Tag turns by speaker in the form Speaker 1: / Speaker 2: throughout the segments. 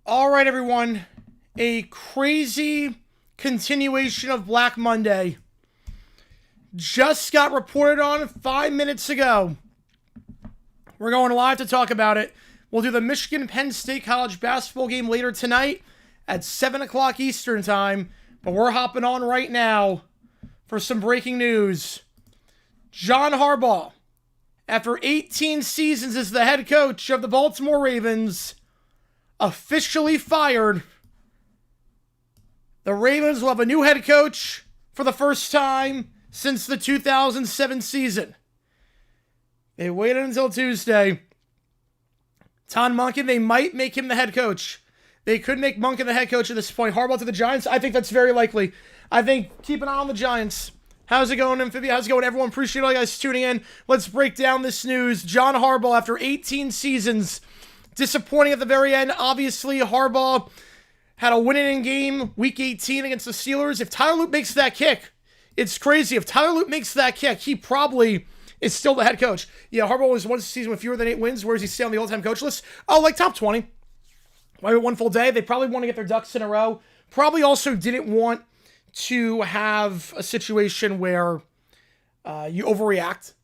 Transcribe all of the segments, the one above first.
Speaker 1: All right, everyone. A crazy continuation of Black Monday just got reported on 5 minutes ago. We're going live to talk about it. We'll do the Michigan-Penn State college basketball game later tonight at 7 o'clock Eastern time. But we're hopping on right now for some breaking news. John Harbaugh, after 18 seasons as the head coach of the Baltimore Ravens, officially fired. The Ravens will have a new head coach for the first time since the 2007 season. They waited until Tuesday. Todd Monken, they might make him the head coach. They could make Monken the head coach at this point. Harbaugh to the Giants, I think that's very likely. I think keep an eye on the Giants. How's it going, Amphibia? How's it going, everyone? Appreciate all you guys tuning in. Let's break down this news. John Harbaugh, after 18 seasons, disappointing at the very end. Obviously, Harbaugh had a winning game week 18 against the Steelers. If Tyler Lupe makes that kick, it's crazy. If Tyler Lupe makes that kick, he probably is still the head coach. Yeah, Harbaugh was one season with fewer than 8 wins. Where does he stay on the all-time coach list? Oh, like top 20. Why one full day? They probably want to get their ducks in a row. Probably also didn't want to have a situation where you overreact.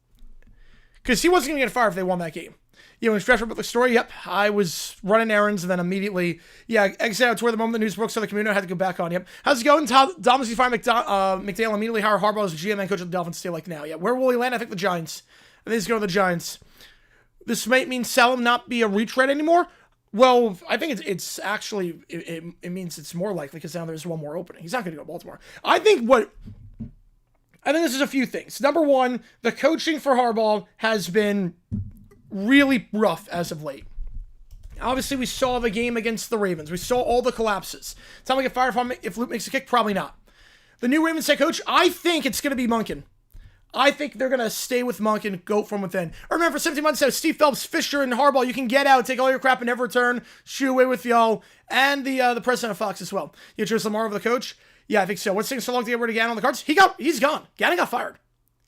Speaker 1: Because he wasn't going to get fired if they won that game. You know, when Stretch about the story, yep, I was running errands and then immediately, exit out to where the moment the news broke, so the community had to go back on. Yep. How's it going? Dominic fired McDaniel immediately hired Harbaugh as GM and coach of the Dolphins. Stay like now. Yeah, where will he land? I think the Giants. I think he's going to the Giants. This might mean sell him, not be a retread anymore. Well, I think it's actually, it means it's more likely because now there's one more opening. He's not going to go to Baltimore. I think this is a few things. Number one, the coaching for Harbaugh has been really rough as of late. Obviously, we saw the game against the Ravens. We saw all the collapses. Time to get fired from if Luke makes a kick? Probably not. The new Ravens head coach, I think it's going to be Monken. I think they're going to stay with Monken, go from within. I remember 17 months ago, Steve Phelps, Fisher, and Harbaugh, you can get out, take all your crap and never return, shoot away with y'all, and the president of Fox as well. You chose Lamar over the coach? Yeah, I think so. What's taking so long to get rid of Gannon on the cards? He's gone. Gannon got fired.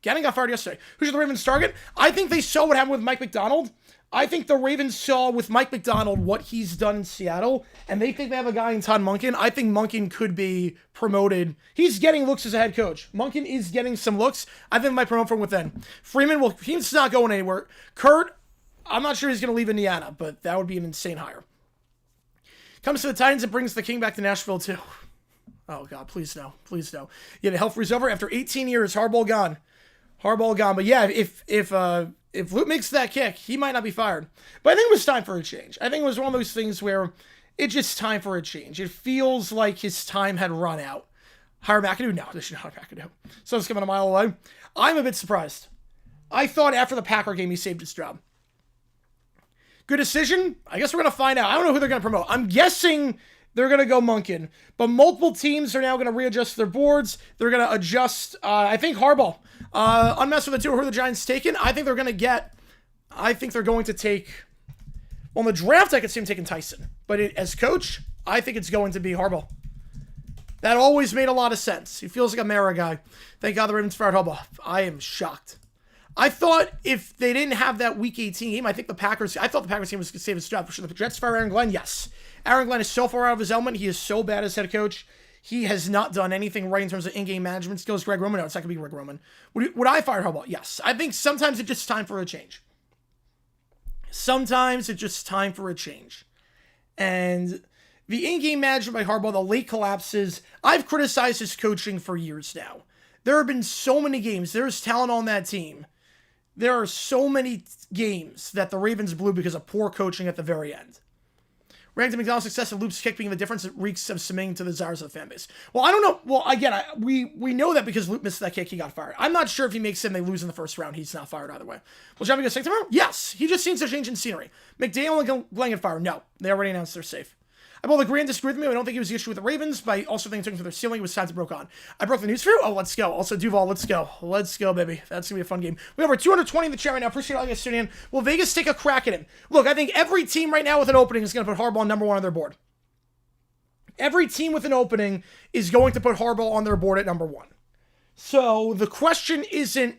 Speaker 1: Gannon got fired yesterday. Who's the Ravens' target? I think they saw what happened with Mike McDonald. I think the Ravens saw with Mike McDonald what he's done in Seattle, and they think they have a guy in Todd Monken. I think Monken could be promoted. He's getting looks as a head coach. Monken is getting some looks. I think they might promote from within. Freeman, well, he's not going anywhere. Kurt, I'm not sure he's going to leave Indiana, but that would be an insane hire. Comes to the Titans and brings the King back to Nashville, too. Oh, God, please no. Please no. Yeah, the hell freeze over. After 18 years, Harbaugh gone. But yeah, if Luke makes that kick, he might not be fired. But I think it was time for a change. I think it was one of those things where it's just time for a change. It feels like his time had run out. Hire McAdoo? No, they should not hire McAdoo. So it's coming a mile away. I'm a bit surprised. I thought after the Packer game, he saved his job. Good decision? I guess we're going to find out. I don't know who they're going to promote. I'm guessing they're going to go Monken. But multiple teams are now going to readjust their boards. They're going to adjust, I think, Harbaugh. Unmessed with the two, who are the Giants taking? I think they're going to take, well, in the draft, I could see him taking Tyson. But as coach, I think it's going to be Harbaugh. That always made a lot of sense. He feels like a Mara guy. Thank God the Ravens fired Harbaugh. I am shocked. I thought if they didn't have that Week 18 game, I thought the Packers team was going to save his job. Should the Jets fire Aaron Glenn? Yes. Aaron Glenn is so far out of his element. He is so bad as head coach. He has not done anything right in terms of in-game management skills. Greg Roman? No, it's not going to be Greg Roman. Would I fire Harbaugh? Yes. I think sometimes it's just time for a change. Sometimes it's just time for a change. And the in-game management by Harbaugh, the late collapses, I've criticized his coaching for years now. There have been so many games. There's talent on that team. There are so many games that the Ravens blew because of poor coaching at the very end. Ranked McDonald's success of Luke's kick being the difference, it reeks of submitting to the desires of the fan base. Well, I don't know. Well, again, we know that because Luke missed that kick, he got fired. I'm not sure if he makes him, they lose in the first round. He's not fired either way. Will John be sick tomorrow? Yes. He just needs to change in scenery. McDaniel and Glenn get fired. No. They already announced they're safe. I both agree and disagree with me. I don't think it was the issue with the Ravens, but I also think it took them for their ceiling. It was time to broke on. I broke the news for you. Oh, let's go. Also, Duval, let's go. Let's go, baby. That's going to be a fun game. We have over 220 in the chat right now. Appreciate all you guys tuning in. Will Vegas take a crack at him? Look, I think every team right now with an opening is going to put Harbaugh number one on their board. Every team with an opening is going to put Harbaugh on their board at number one. So the question isn't,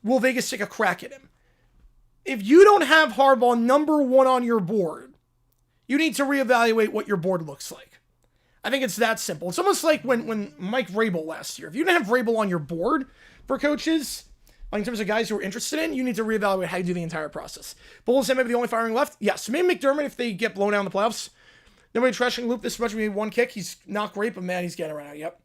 Speaker 1: will Vegas take a crack at him? If you don't have Harbaugh number one on your board, you need to reevaluate what your board looks like. I think it's that simple. It's almost like when Mike Vrabel last year. If you didn't have Vrabel on your board for coaches, like in terms of guys who are interested in, you need to reevaluate how you do the entire process. Bulls maybe the only firing left? Yes. Maybe McDermott if they get blown out in the playoffs. Nobody trashing Loop this much. We made one kick. He's not great, but man, he's getting around. Yep.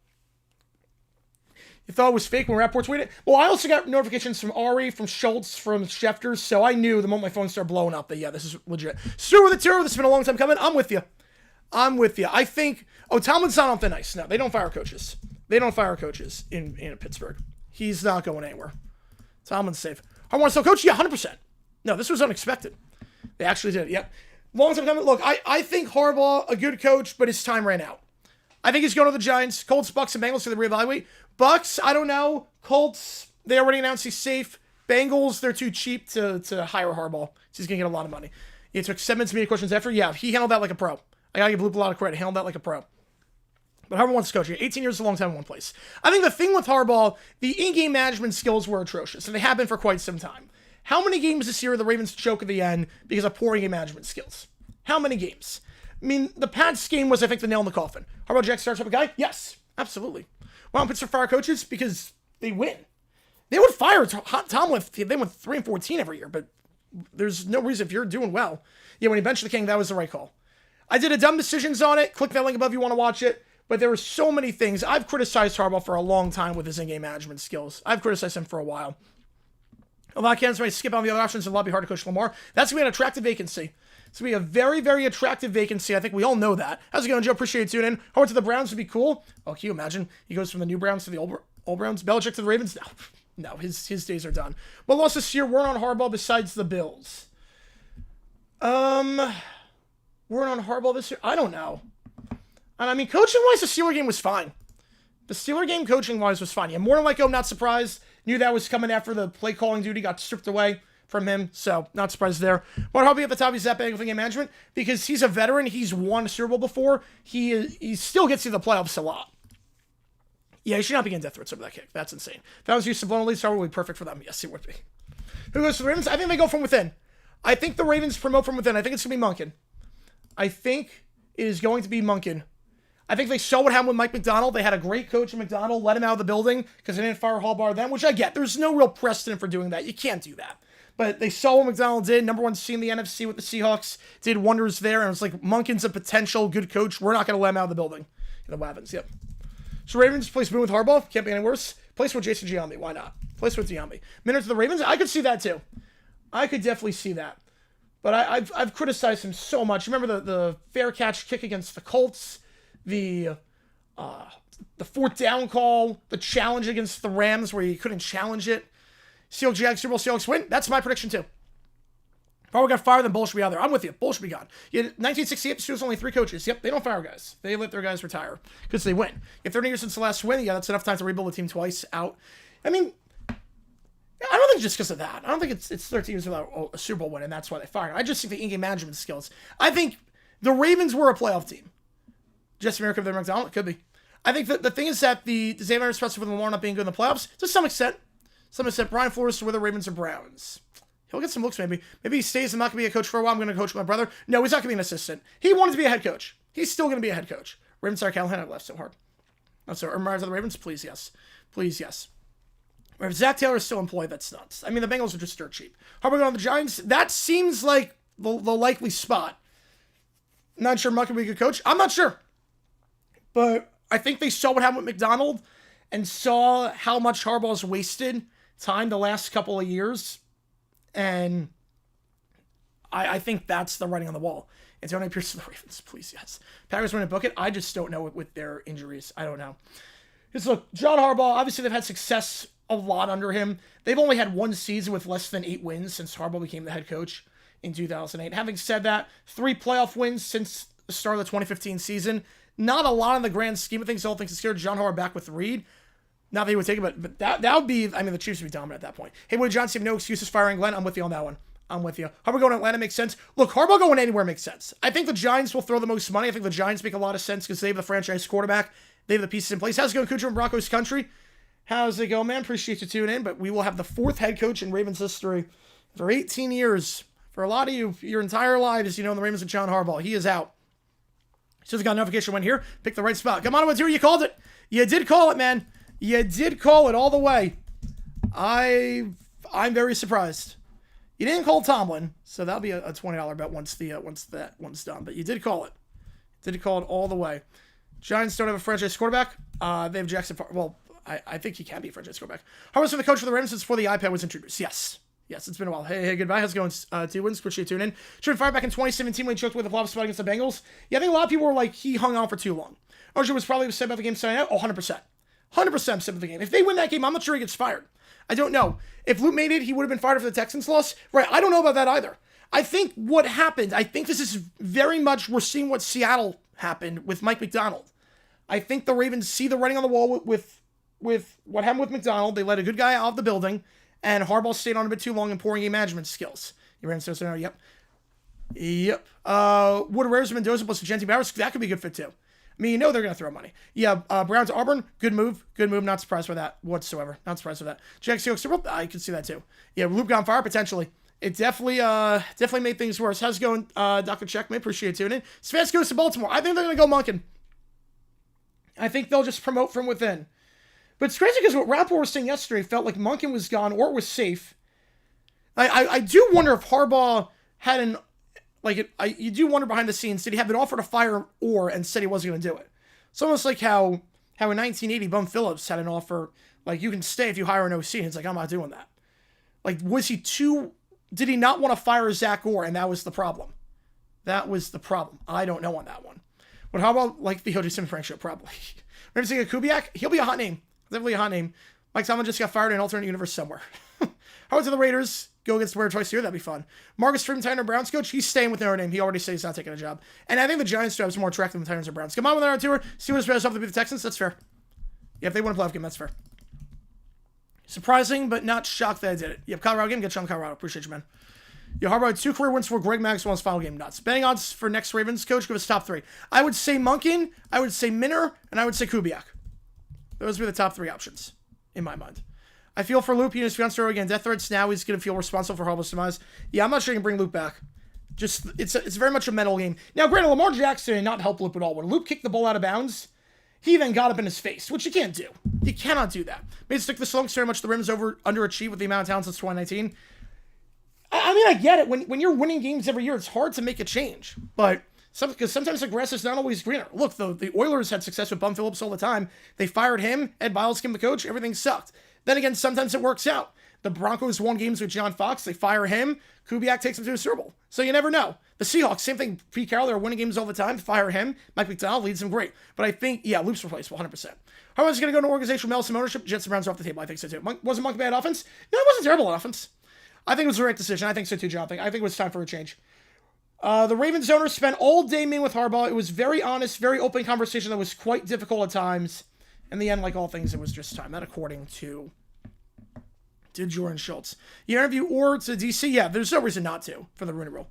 Speaker 1: You thought it was fake when Rapport tweeted? Well, I also got notifications from Ari, from Schultz, from Schefter, so I knew the moment my phone started blowing up that, yeah, this is legit. Stu with a 2, this has been a long time coming. I'm with you. I think, Tomlin's not on thin ice. No, they don't fire coaches. They don't fire coaches in Pittsburgh. He's not going anywhere. Tomlin's safe. Harbaugh still coach? Yeah, 100%. No, this was unexpected. They actually did, yep. Long time coming. Look, I think Harbaugh, a good coach, but his time ran out. I think he's going to the Giants. Colts, Bucks, and Bengals, so they reevaluate. Bucks, I don't know. Colts, they already announced he's safe. Bengals, they're too cheap to hire Harbaugh. So he's going to get a lot of money. It took 7 minutes to meet questions after. Yeah, he handled that like a pro. I got to give Loop a lot of credit. He handled that like a pro. But Harbaugh wants to coach. 18 years is a long time in one place. I think the thing with Harbaugh, the in-game management skills were atrocious, and they have been for quite some time. How many games this year the Ravens choke at the end because of poor in-game management skills? How many games? I mean, the Pats game was, I think, the nail in the coffin. Harbaugh Jack starts up a guy? Yes, absolutely. Why don't Pittsburgh fire coaches? Because they win. They would fire Tomlin if they went 3-14 every year, but there's no reason if you're doing well. Yeah, when he benched the King, that was the right call. I did a dumb decisions on it. Click that link above if you want to watch it. But there were so many things. I've criticized Harbaugh for a long time with his in-game management skills. I've criticized him for a while. A lot of candidates might skip on the other options and lobby hard to coach Lamar. That's going to be an attractive vacancy. It's going to be a very, very attractive vacancy. I think we all know that. How's it going, Joe? Appreciate you tuning in. Howard to the Browns would be cool. Oh, can you imagine? He goes from the new Browns to the old Browns. Belichick to the Ravens? No, his days are done. What loss this year weren't on Harbaugh besides the Bills? Weren't on Harbaugh this year? I don't know. And I mean, coaching-wise, the Steeler game was fine. The Steeler game, coaching-wise, was fine. Yeah, more than like, I'm not surprised. Knew that was coming after the play calling duty got stripped away from him, so not surprised there. But Harbaugh at the top, he's that big of a game management because he's a veteran. He's won a Super Bowl before. He still gets to the playoffs a lot. Yeah, he should not be getting death threats over that kick. That's insane. If that was used to blown lead, Star would be perfect for them. Yes, it would be. Who goes to the Ravens? I think they go from within. I think the Ravens promote from within. I think it's going to be Monken. I think it is going to be Monken. I think they saw what happened with Mike Macdonald. They had a great coach in Macdonald, let him out of the building because they didn't fire Harbaugh then, which I get. There's no real precedent for doing that. You can't do that. But they saw what Macdonald did. Number 1 seed in the NFC with the Seahawks. Did wonders there. And it was like, Monken's a potential good coach. We're not going to let him out of the building. In the Wavins, yep. So Ravens place Boone with Harbaugh. Can't be any worse. Place with Jason Giambi. Why not? Place with Giambi. Minutes to the Ravens. I could see that too. I could definitely see that. But I've criticized him so much. Remember the fair catch kick against the Colts? The 4th down call, the challenge against the Rams where he couldn't challenge it. Seahawks, Jags, Super Bowl, Seahawks win. That's my prediction too. Probably got fired, then Bull should be out there. I'm with you. Bull should be gone. 1968, Steelers only 3 coaches. Yep, they don't fire guys. They let their guys retire because they win. If 30 years since the last win, yeah, that's enough time to rebuild the team twice out. I mean, I don't think just because of that. I don't think it's 13 years without a Super Bowl win, and that's why they fired. I just think the in-game management skills. I think the Ravens were a playoff team. Just America of the McDonald? It could be. I think that the thing is that the Xavier responsible for the Lamar not being good in the playoffs, to some extent. Brian Flores to whether Ravens or Browns. He'll get some looks maybe. Maybe he stays and not going to be a coach for a while. I'm going to coach my brother. No, he's not going to be an assistant. He wanted to be a head coach. He's still going to be a head coach. Ravens, sorry, Callahan, I left so hard. I'm sorry. Myers of the Ravens? Please, yes. Please, yes. If Zach Taylor is still employed, that's nuts. I mean, the Bengals are just dirt cheap. Harbaugh going on the Giants? That seems like the likely spot. Not sure Muck can be a good coach. I'm not sure. But I think they saw what happened with Macdonald and saw how much Harbaugh's wasted time the last couple of years. And I think that's the writing on the wall. Antonio Pierce to the Ravens, please, yes. Packers win and book it. I just don't know with their injuries. I don't know. Just look, John Harbaugh, obviously they've had success a lot under him. They've only had 1 season with less than 8 wins since Harbaugh became the head coach in 2008. Having said that, 3 playoff wins since the start of the 2015 season. Not a lot in the grand scheme of things. All things considered, John Harbaugh back with Reed. Not that he would take it, but that would be, I mean, the Chiefs would be dominant at that point. Hey, Woody Johnson, have no excuses firing Glenn. I'm with you on that one. I'm with you. Harbaugh going to Atlanta makes sense. Look, Harbaugh going anywhere makes sense. I think the Giants will throw the most money. I think the Giants make a lot of sense because they have the franchise quarterback. They have the pieces in place. How's it going, Kuchar in Broncos country? How's it going, man? Appreciate you tuning in, but we will have the 4th head coach in Ravens history for 18 years. For a lot of you, your entire lives, you know, the Ravens and John Harbaugh, he is out. So we got a notification went here. Pick the right spot. Come on, Wazir, you called it. You did call it, man. You did call it all the way. I'm very surprised. You didn't call Tomlin, so that'll be a $20 bet once that one's done. But you did call it. Did call it all the way. Giants don't have a franchise quarterback. They have Jackson. Well, I think he can be a franchise quarterback. Harbaugh's been the coach for the Rams since before the iPad was introduced. Yes, it's been a while. Hey, goodbye. How's it going? 2 wins. Appreciate you tuning in. Should have fired back in 2017 when he choked with a flop spot against the Bengals. Yeah, I think a lot of people were like, he hung on for too long. Ojo was probably upset about the game starting out. 100%. 100% upset about the game. If they win that game, I'm not sure he gets fired. I don't know. If Luke made it, he would have been fired for the Texans loss. Right, I don't know about that either. I think what happened, I think this is very much, we're seeing what Seattle happened with Mike Macdonald. I think the Ravens see the writing on the wall with what happened with Macdonald. They let a good guy out of the building, and Harbaugh stayed on a bit too long in pouring game management skills. You ran so yep. Would Rares Mendoza plus Genty Bowers, that could be a good fit too. I mean, you know they're going to throw money. Yeah, Browns Auburn, good move. Not surprised by that whatsoever. Not surprised with that. Jack Seahawks, I can see that too. Yeah, Luke on fire, potentially. It definitely made things worse. How's it going, Dr. Checkmate? Appreciate you tuning in. Spence goes to Baltimore. I think they're going to go Monken. I think they'll just promote from within. But it's crazy because what Rappaport was saying yesterday felt like Monken was gone or it was safe. I do wonder if Harbaugh had an... you do wonder behind the scenes, did he have an offer to fire or and said he wasn't going to do it? It's almost like how in 1980 Bum Phillips had an offer, like, you can stay if you hire an OC. And it's like, I'm not doing that. Like, did he not want to fire Zach Orr, and that was the problem? That was the problem. I don't know on that one. But how about, like, the O.J. Simpson Frank show? Probably. Maybe saying a Kubiak? He'll be a hot name. Definitely a hot name. Mike Tomlin just got fired in an alternate universe somewhere. How about the Raiders? Go against the Raiders twice a year? That'd be fun. Marcus Freeman, Titans or Browns coach? He's staying with Notre Dame. He already said he's not taking a job. And I think the Giants job is more attractive than the Titans or Browns. Come on with our tour. See what it's better off to beat the Texans. That's fair. Yeah, if they win a playoff game, that's fair. Surprising, but not shocked that I did it. Yep, Colorado game. Get you on Colorado. Appreciate you, man. Yo, Harbaugh had 2 career wins for Greg Maxwell's final game. Nuts. Betting odds for next Ravens coach, give us top 3. I would say Monken, I would say Minner, and I would say Kubiak. Those would be the top 3 options, in my mind. I feel for Luke. He and his fiance again. Death threats. Now he's going to feel responsible for Harbaugh's demise. Yeah, I'm not sure he can bring Luke back. Just, it's very much a mental game. Now, granted, Lamar Jackson did not help Luke at all. When Luke kicked the ball out of bounds, he then got up in his face, which you can't do. You cannot do that. Made stick the slump, very much the Rams underachieved with the amount of talent since 2019. I mean, I get it. When you're winning games every year, it's hard to make a change. But because sometimes the grass is not always greener. Look, the Oilers had success with Bum Phillips all the time. They fired him. Ed Biles came the coach. Everything sucked. Then again, sometimes it works out. The Broncos won games with John Fox. They fire him. Kubiak takes him to a Super Bowl. So you never know. The Seahawks, same thing. Pete Carroll, they're winning games all the time. Fire him. Mike Macdonald leads them great. But I think, yeah, Luke's replaceable, 100%. Harbaugh's going to go into organizational medicine ownership. Jets and Browns are off the table. I think so too. Wasn't Monk bad offense? No, it wasn't terrible on offense. I think it was the right decision. I think so too, John. I think it was time for a change. The Ravens owner spent all day meeting with Harbaugh. It was very honest, very open conversation that was quite difficult at times. In the end, like all things, it was just time. That according to Jordan Schultz. You interview Orr to DC? Yeah, there's no reason not to for the Rooney Rule.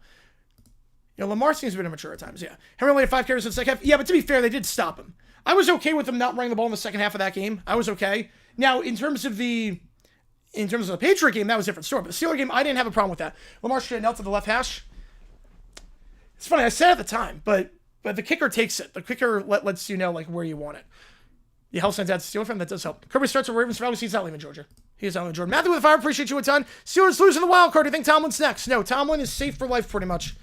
Speaker 1: You know, Lamar seems a bit immature at times, yeah. Henry only had 5 carries in the second half. Yeah, but to be fair, they did stop him. I was okay with them not running the ball in the second half of that game. I was okay. Now, in terms of the Patriot game, that was a different story. But the Steeler game, I didn't have a problem with that. Lamar should have knelt to the left hash. It's funny, I said at the time, but the kicker takes it. The kicker lets you know, like, where you want it. The Hell sends out to Steeler fan, that does help. Kirby starts with Ravens for he's not leaving Georgia. He is not leaving Georgia. Matthew with the fire, appreciate you a ton. Steelers losing the wild card. Do you think Tomlin's next? No, Tomlin is safe for life pretty much.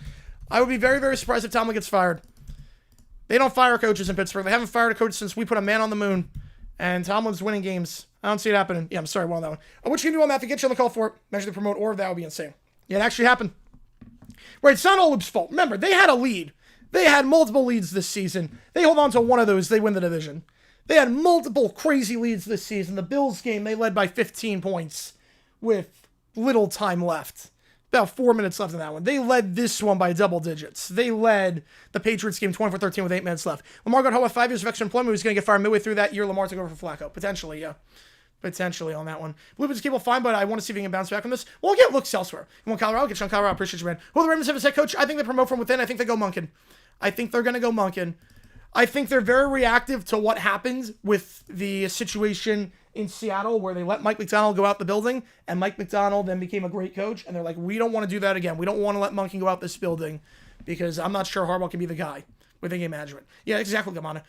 Speaker 1: I would be very, very surprised if Tomlin gets fired. They don't fire coaches in Pittsburgh. They haven't fired a coach since we put a man on the moon. And Tomlin's winning games. I don't see it happening. Yeah, I'm sorry, well on that one. What you can do on Matthew? Get you on the call for it. Measure the promote, or that would be insane. Yeah, it actually happened. Right, it's not all Luke's fault. Remember, they had a lead. They had multiple leads this season. They hold on to one of those, they win the division. They had multiple crazy leads this season. The Bills game, they led by 15 points with little time left. About 4 minutes left in that one. They led this one by double digits. They led the Patriots game 20-13 with 8 minutes left. Lamar got home with 5 years of extra employment. He was going to get fired midway through that year. Lamar took over for Flacco. Potentially, yeah. Potentially on that one. Blueberries keep fine, but I want to see if he can bounce back from this. We'll get looks elsewhere. You want Colorado? Get you on Colorado. Appreciate you, man. Will the Ravens have a head coach? I think they promote from within. I think they go Monken. I think they're going to go Monken. I think they're very reactive to what happened with the situation in Seattle where they let Mike Macdonald go out the building, and Mike Macdonald then became a great coach, and they're like, we don't want to do that again. We don't want to let Monkey go out this building because I'm not sure Harbaugh can be the guy with in-game management. Yeah, exactly, Gamana.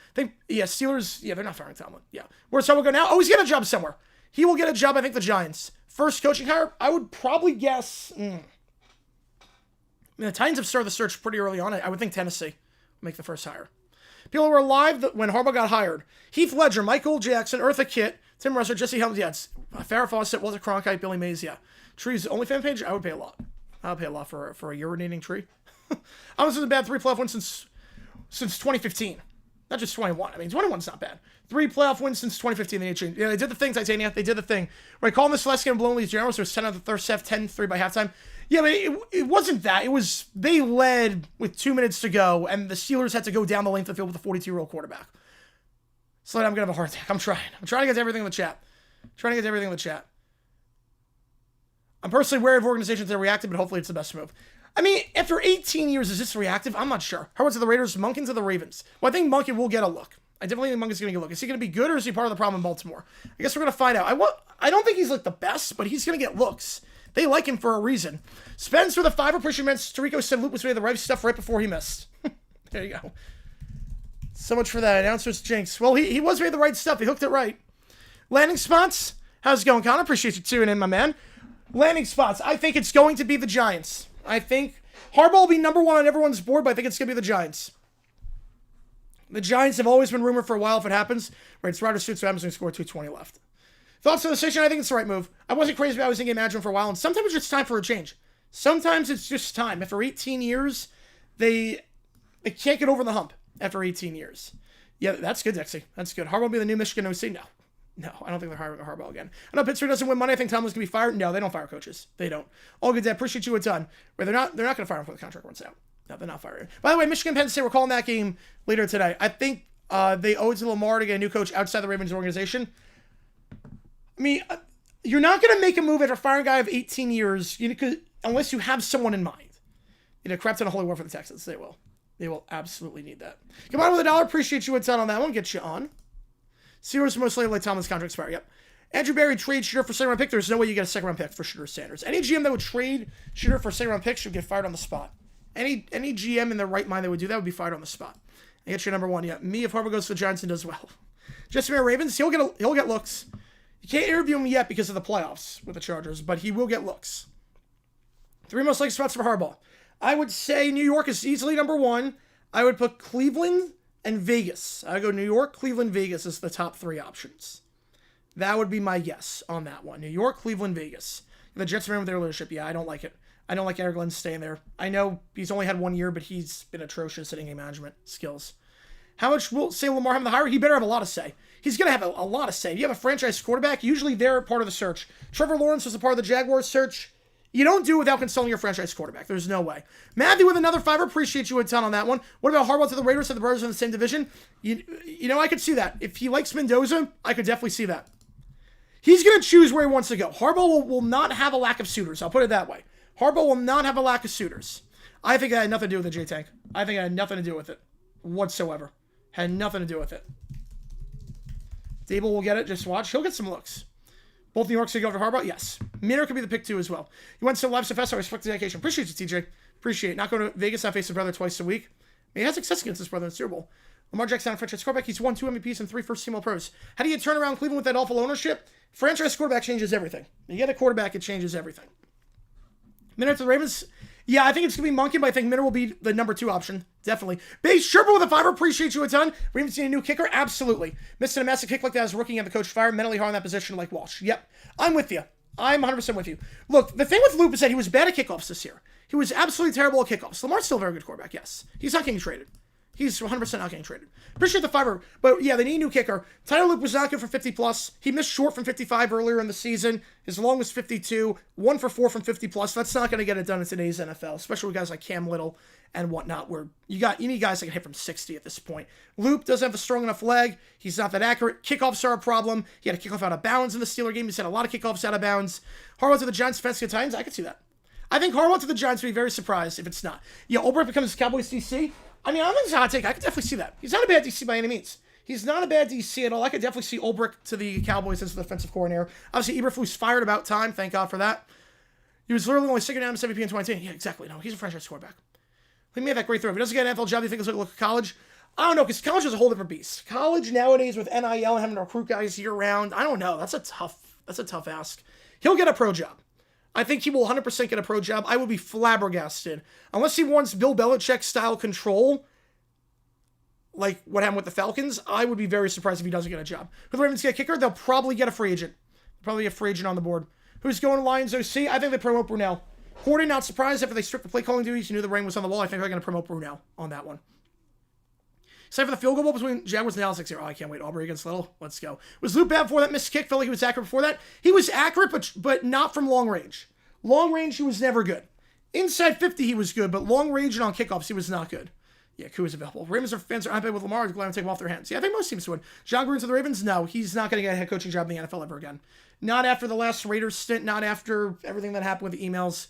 Speaker 1: Steelers, they're not firing Tomlin. Yeah. Where's Harbaugh go now? Oh, he's getting a job somewhere. He will get a job, I think, the Giants. First coaching hire, I would probably guess... The Titans have started the search pretty early on. I would think Tennessee will make the first hire. People who were alive when Harbaugh got hired. Heath Ledger, Michael Jackson, Eartha Kitt, Tim Russell, Jesse Helms, Farrah Fawcett, Walter Cronkite, Billy Mays, Tree's OnlyFans page, I would pay a lot. I would pay a lot for a urinating tree. I was in a bad 3 playoff wins since 2015. Not just 21. I mean, 21's not bad. 3 playoff wins since 2015. They changed. They did the thing, Titania. They did the thing. Right, Colin Selesky and blowing these generals. There was 10 out of the third half, 10-3 by halftime. Yeah, but it wasn't that. It was they led with 2 minutes to go, and the Steelers had to go down the length of the field with a 42-year-old quarterback. So I'm going to have a heart attack. I'm trying to get to everything in the chat. I'm personally wary of organizations that are reactive, but hopefully it's the best move. I mean, after 18 years, is this reactive? I'm not sure. How about to the Raiders, Monken to the Ravens? Well, I think Monken will get a look. I definitely think Monken's going to get a look. Is he going to be good, or is he part of the problem in Baltimore? I guess we're going to find out. I don't think he's like the best, but he's going to get looks. They like him for a reason. Spence with a 5 appreciation. Tirico said Luke was made the right stuff right before he missed. There you go. So much for that. Announcer's jinx. Well, he was made the right stuff. He hooked it right. Landing spots. How's it going, Connor? Appreciate you tuning in, my man. Landing spots. I think it's going to be the Giants. I think Harbaugh will be number 1 on everyone's board, but I think it's going to be the Giants. The Giants have always been rumored for a while if it happens. Right, it's Ryder suits Amazon score 220 left. Thoughts on the decision? I think it's the right move. I wasn't crazy about in-game management for a while, and sometimes it's just time for a change. Sometimes it's just time. After 18 years, they can't get over the hump after 18 years. Yeah, that's good, Dixie. That's good. Harbaugh will be the new Michigan OC? No, I don't think they're hiring Harbaugh again. I know Pittsburgh doesn't win money. I think Tomlin's going to be fired. No, they don't fire coaches. They don't. All good, Dad. Appreciate you a ton. But they're not going to fire him before the contract runs out. No, they're not firing. By the way, Michigan Penn State, we're calling that game later today. I think they owe it to Lamar to get a new coach outside the Ravens organization. I mean, you're not going to make a move after firing a guy of 18 years unless you have someone in mind. Crap's on a holy war for the Texans. They will. They will absolutely need that. Come on with $1. Appreciate you a ton on that one. Get you on. Steelers most likely let Tomlin's contract expire. Yep. Andrew Berry trade Shooter for second-round pick. There's no way you get a second-round pick for Shooter Sanders. Any GM that would trade Shooter for a second-round pick should get fired on the spot. Any GM in their right mind that would do that would be fired on the spot. I get you number 1. Yeah, me if Harbaugh goes to the Giants and does well. Jesse Ravens, he'll get looks. You can't interview him yet because of the playoffs with the Chargers, but he will get looks. 3 most likely spots for Harbaugh. I would say New York is easily number 1. I would put Cleveland and Vegas. I go New York, Cleveland, Vegas as the top 3 options. That would be my guess on that one. New York, Cleveland, Vegas. The Jets are in with their leadership. Yeah, I don't like it. I don't like Eric Glenn staying there. I know he's only had 1 year, but he's been atrocious at in-game management skills. How much will say Lamar have the hire? He better have a lot of say. He's going to have a lot of say. If you have a franchise quarterback, usually they're part of the search. Trevor Lawrence was a part of the Jaguars search. You don't do it without consulting your franchise quarterback. There's no way. Matthew with another 5. Appreciate you a ton on that one. What about Harbaugh to the Raiders and the Brothers in the same division? You know, I could see that. If he likes Mendoza, I could definitely see that. He's going to choose where he wants to go. Harbaugh will not have a lack of suitors. I'll put it that way. Harbaugh will not have a lack of suitors. I think it had nothing to do with the J-Tank. I think it had nothing to do with it whatsoever. Had nothing to do with it. Dable will get it. Just watch. He'll get some looks. Both New York's going to go for Harbaugh? Yes. Minner could be the pick 2 as well. You went to Live Fest. I respect the dedication. Appreciate you, TJ. Appreciate it. Not going to Vegas. I face his brother twice a week. He had success against his brother in the Super Bowl. Lamar Jackson, franchise quarterback. He's won 2 MVPs and 3 first-team All-Pros. How do you turn around Cleveland with that awful ownership? Franchise quarterback changes everything. You get a quarterback, it changes everything. Minner to the Ravens. Yeah, I think it's going to be Monken, but I think Minner will be the number 2 option. Definitely. Base Sherpa with a 5. Appreciate you a ton. We haven't seen a new kicker? Absolutely. Missing a massive kick like that as a rookie and the coach fired. Mentally hard in that position like Walsh. Yep. I'm with you. I'm 100% with you. Look, the thing with Loop is that he was bad at kickoffs this year. He was absolutely terrible at kickoffs. Lamar's still a very good quarterback, yes. He's not getting traded. He's 100% not getting traded. Appreciate the 5. But yeah, they need a new kicker. Tyler Loop was not good for 50+. He missed short from 55 earlier in the season. His long was 52. 1 for 4 from 50+. That's not going to get it done in today's NFL, especially with guys like Cam Little and whatnot, where you need guys that can hit from 60 at this point. Loop doesn't have a strong enough leg. He's not that accurate. Kickoffs are a problem. He had a kickoff out of bounds in the Steeler game. He's had a lot of kickoffs out of bounds. Harbaugh to the Giants, defensive Titans. I could see that. I think Harbaugh to the Giants would be very surprised if it's not. Yeah, Ulbrich becomes Cowboys DC. I mean, I don't think it's a hot take. I could definitely see that. He's not a bad DC by any means. He's not a bad DC at all. I could definitely see Ulbrich to the Cowboys as the defensive coordinator. Obviously, Eberflus fired about time. Thank God for that. He was literally only sticking down to MVP in 2010. Yeah, exactly. No, he's a franchise quarterback. He may have that great throw. If he doesn't get an NFL job, do you think he'll look at college? I don't know, because college is a whole different beast. College nowadays with NIL and having to recruit guys year-round, I don't know. That's a tough ask. He'll get a pro job. I think he will 100% get a pro job. I would be flabbergasted. Unless he wants Bill Belichick-style control, like what happened with the Falcons, I would be very surprised if he doesn't get a job. Who the Ravens get a kicker? They'll probably get a free agent. Probably a free agent on the board. Who's going to Lions OC? I think they promote Brunell. Horton, not surprised after they stripped the play calling duties. You knew the rain was on the wall. I think they're going to promote Brunell on that one. Except for the field goal between Jaguars and Dallas next year. Oh, I can't wait. Aubrey against Little. Let's go. Was Luke bad before that missed kick? Felt like he was accurate before that. He was accurate, but not from long range. Long range, he was never good. Inside 50, he was good, but long range and on kickoffs, he was not good. Yeah, Koo is available. Ravens fans are unhappy with Lamar. Glad to take him off their hands. Yeah, I think most teams would. John Gruden to the Ravens? No, he's not going to get a head coaching job in the NFL ever again. Not after the last Raiders stint. Not after everything that happened with the emails.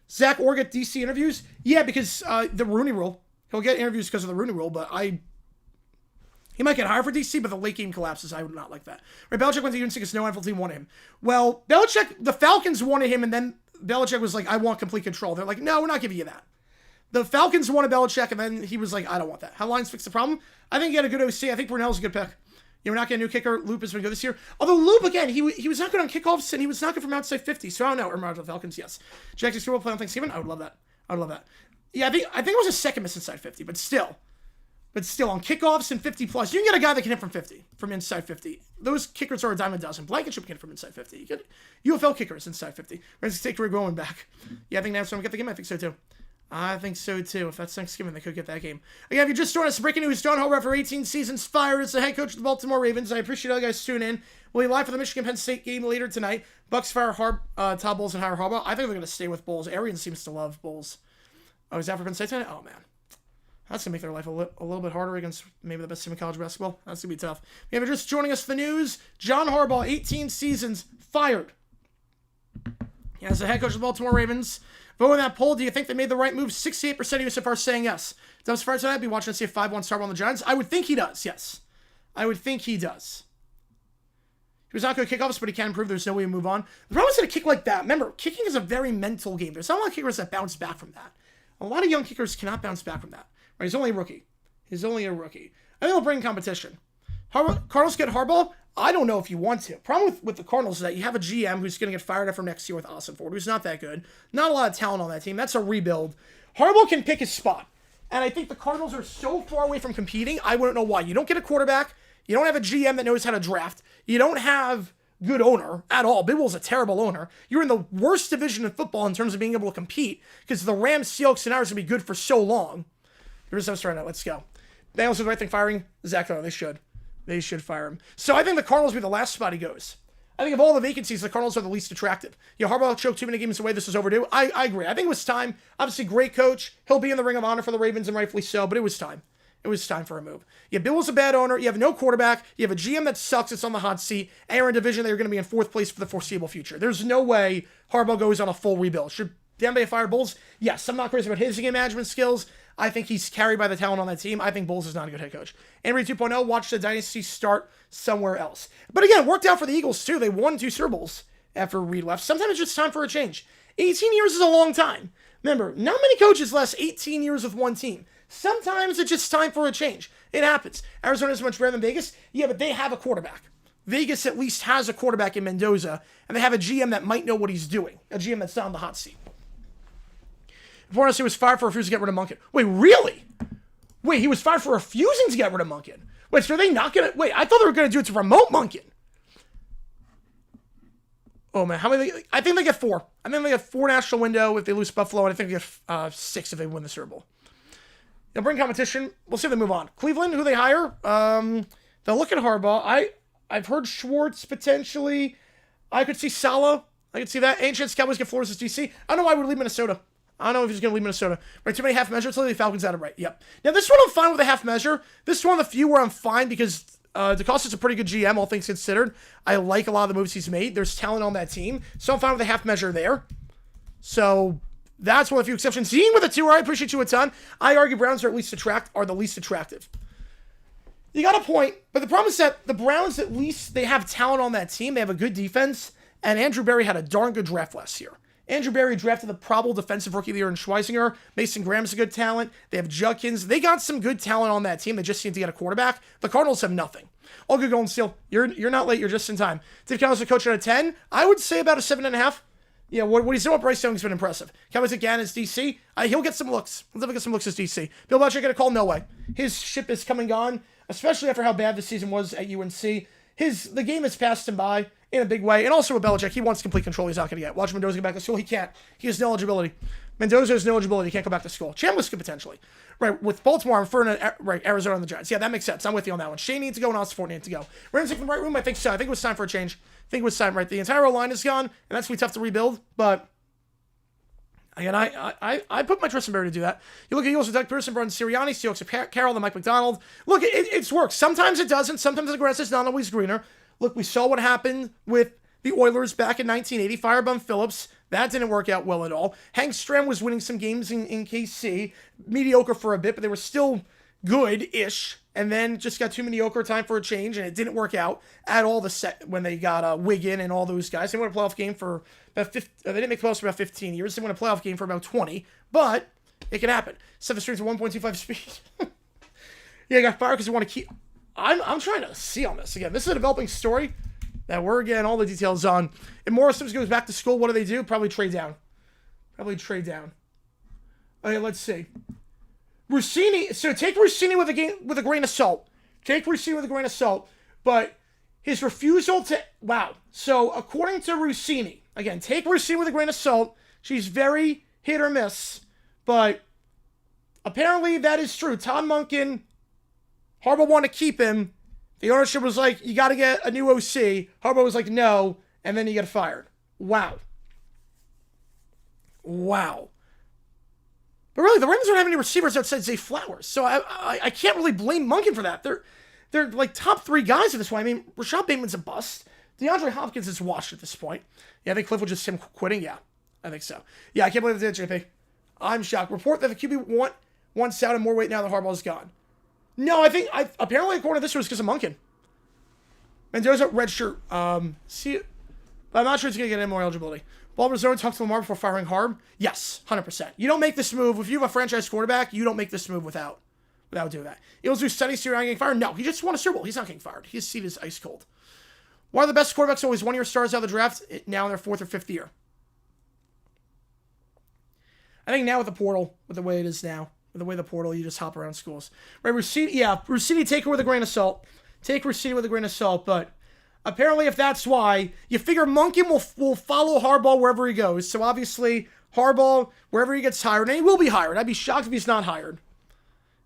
Speaker 1: Zach Orr get DC interviews? Yeah, because the Rooney Rule. He'll get interviews because of the Rooney Rule, but he might get hired for DC, but the late game collapses. I would not like that. Right, Belichick went to UNC because no NFL team wanted him. Well, Belichick, the Falcons wanted him, and then Belichick was like, I want complete control. They're like, no, we're not giving you that. The Falcons wanted Belichick, and then he was like, I don't want that. How Lions fix the problem? I think he had a good OC. I think Brunell's a good pick. We're not getting a new kicker. Loop has been good this year. Although Loop, again, he was not good on kickoffs, and he was not good from outside 50. So I don't know. Or the Falcons, yes. Jackson Super Bowl play on Thanksgiving? I would love that. Yeah, I think it was a second miss inside 50, but still. But still, on kickoffs and 50 plus, you can get a guy that can hit from 50, from inside 50. Those kickers are a dime a dozen. Blankenship can hit from inside 50. You get UFL kickers inside 50. Let's take Rick Rowan back. Yeah, I think that's when we get the game. I think so too. If that's Thanksgiving, they could get that game. Again, if you just joined us, breaking news, John Harbaugh, for 18 seasons, fired as the head coach of the Baltimore Ravens. I appreciate all you guys tuning in. We'll be live for the Michigan-Penn State game later tonight. Bucks fire Todd Bowles and hire Harbaugh. I think they're going to stay with Bowles. Arians seems to love Bowles. Oh, is that for Penn State tonight? Oh, man. That's going to make their life a little bit harder against maybe the best team in college basketball. That's going to be tough. If you're just joining us for the news, John Harbaugh, 18 seasons, fired. As the head coach of the Baltimore Ravens. Vote in that poll. Do you think they made the right move? 68% of you so far saying yes. Does Far tonight be watching to see a 5-1 start on the Giants? I would think he does, yes. I would think he does. He was not going to kick offs, but he can improve. There's no way to move on. The problem is going to kick like that. Remember, kicking is a very mental game. There's not a lot of kickers that bounce back from that. A lot of young kickers cannot bounce back from that. Right? He's only a rookie. I think he'll bring competition. Cardinals get Harbaugh? I don't know if you want to. Problem with the Cardinals is that you have a GM who's going to get fired after next year with Austin Ford, who's not that good. Not a lot of talent on that team. That's a rebuild. Harbaugh can pick his spot. And I think the Cardinals are so far away from competing, I wouldn't know why. You don't get a quarterback. You don't have a GM that knows how to draft. You don't have good owner at all. Bidwell's a terrible owner. You're in the worst division of football in terms of being able to compete because the Rams, Seahawks, and ours will be good for so long. Here's how I'm starting out. Let's go. Bengals do the right thing firing Zach Miller. They should. They should fire him. So I think the Cardinals will be the last spot he goes. I think of all the vacancies, the Cardinals are the least attractive. Harbaugh choked too many games away. This is overdue. I agree. I think it was time. Obviously, great coach. He'll be in the Ring of Honor for the Ravens, and rightfully so, but it was time. It was time for a move. Bill was a bad owner. You have no quarterback. You have a GM that sucks. It's on the hot seat. And you're in a division that you're going to be in fourth place for the foreseeable future. There's no way Harbaugh goes on a full rebuild. Should Denver fire Bowles? Yes, I'm not crazy about his game management skills. I think he's carried by the talent on that team. I think Bowles is not a good head coach. Henry 2.0, watch the dynasty start somewhere else. But again, it worked out for the Eagles too. They won 2 Super Bowls after Reed left. Sometimes it's just time for a change. 18 years is a long time. Remember, not many coaches last 18 years with one team. Sometimes it's just time for a change. It happens. Arizona is much better than Vegas. Yeah, but they have a quarterback. Vegas at least has a quarterback in Mendoza, and they have a GM that might know what he's doing. A GM that's not on the hot seat. Before us, he was fired for refusing to get rid of Monken. Wait, really? Wait, he was fired for refusing to get rid of Monken. Wait, so are they not going to... Wait, I thought they were going to do it to promote Monken. Oh, man. How many... I think they get 4. I think they get 4 national window if they lose Buffalo, and I think they get 6 if they win the Super Bowl. They'll bring competition. We'll see if they move on. Cleveland, who they hire? They'll look at Harbaugh. I've heard Schwartz, potentially. I could see Saleh. I could see that. Ancient Cowboys get Flores as DC. I don't know why I would leave Minnesota. I don't know if he's going to leave Minnesota. Right, too many half measures. Let's leave the Falcons out of right. Yep. Now, this one I'm fine with a half measure. This is one of the few where I'm fine because DeCosta's a pretty good GM, all things considered. I like a lot of the moves he's made. There's talent on that team. So I'm fine with a half measure there. So that's one of the few exceptions. Seeing with a 2, I appreciate you a ton. I argue Browns are the least attractive. You got a point, but the problem is that the Browns, at least they have talent on that team. They have a good defense, and Andrew Berry had a darn good draft last year. Andrew Berry drafted the probable defensive rookie of the year in Schweisinger. Mason Graham's a good talent. They have Judkins. They got some good talent on that team. They just need to get a quarterback. The Cardinals have nothing. All good going still. You're not late. You're just in time. Dave Cowboys a coach out of 10. I would say about a 7.5. Yeah, what he's doing with Bryce Young's been impressive. Cowboys again as DC. He'll get some looks. He'll definitely get some looks as DC. Bill Belichick get a call? No way. His ship is coming on, especially after how bad the season was at UNC. The game has passed him by in a big way. And also with Belichick, he wants complete control. He's not going to get. Watch Mendoza get back to school. He can't. He has no eligibility. Mendoza has no eligibility. He can't go back to school. Chambliss could potentially. Right, with Baltimore, I'm referring to Arizona and the Giants. Yeah, that makes sense. I'm with you on that one. Shane needs to go and Osborne needs to go. Ramsey from the right room? I think so. I think it was time for a change. I think it was time, right? The entire line is gone, and that's going to be tough to rebuild, but again, I put my trust in Barry to do that. You look at Eagles with Doug Pearson, Brian Sirianni, Seahawks with Carroll, and Mike McDonald. Look, it's worked. Sometimes it doesn't. Sometimes the grass is not always greener. Look, we saw what happened with the Oilers back in 1980. Firebomb Phillips. That didn't work out well at all. Hank Stram was winning some games in KC. Mediocre for a bit, but they were still good-ish. And then just got too mediocre, time for a change, and it didn't work out at all when they got Wiggin and all those guys. They won a playoff game for about 15, they didn't make playoffs for about 15 years. They won a playoff game for about 20, but it can happen. 7 strings at 1.25 speed. Yeah, I got fired because they want to keep... I'm trying to see on this. Again, this is a developing story that we're getting all the details on. If Morris Sims goes back to school, what do? Probably trade down. Okay, let's see. Rossini, so take Rossini with a grain of salt. But his refusal to... Wow. So, according to Rossini, again, take Rossini with a grain of salt. She's very hit or miss. But apparently that is true. Todd Monken, Harbaugh wanted to keep him. The ownership was like, you got to get a new OC. Harbaugh was like, no. And then he got fired. Wow. But really, the Ravens don't have any receivers outside Zay Flowers. So I can't really blame Monken for that. They're like top 3 guys at this point. I mean, Rashad Bateman's a bust. DeAndre Hopkins is washed at this point. Yeah, I think Cliff was just him quitting. Yeah, I think so. Yeah, I can't believe they did, JP. I'm shocked. Report that the QB wants out and more weight now that Harbaugh's gone. No, apparently according to this, it was because of Monken. Mendoza, redshirt. But I'm not sure it's going to get any more eligibility. Baltimore Zone talked to Lamar before firing Harb. Yes, 100%. You don't make this move. If you have a franchise quarterback, you don't make this move without doing that. Eagles do study Sirianni getting fired? No, he just won a Super Bowl. He's not getting fired. His seat is ice cold. Why are the best quarterbacks always 1-year stars out of the draft now in their 4th or 5th year? I think now with the portal, with the way it is now, with the way the portal, you just hop around schools. Right, Rossini, take her with a grain of salt. But apparently if that's why, you figure Monken will follow Harbaugh wherever he goes. So obviously, Harbaugh, wherever he gets hired, and he will be hired. I'd be shocked if he's not hired.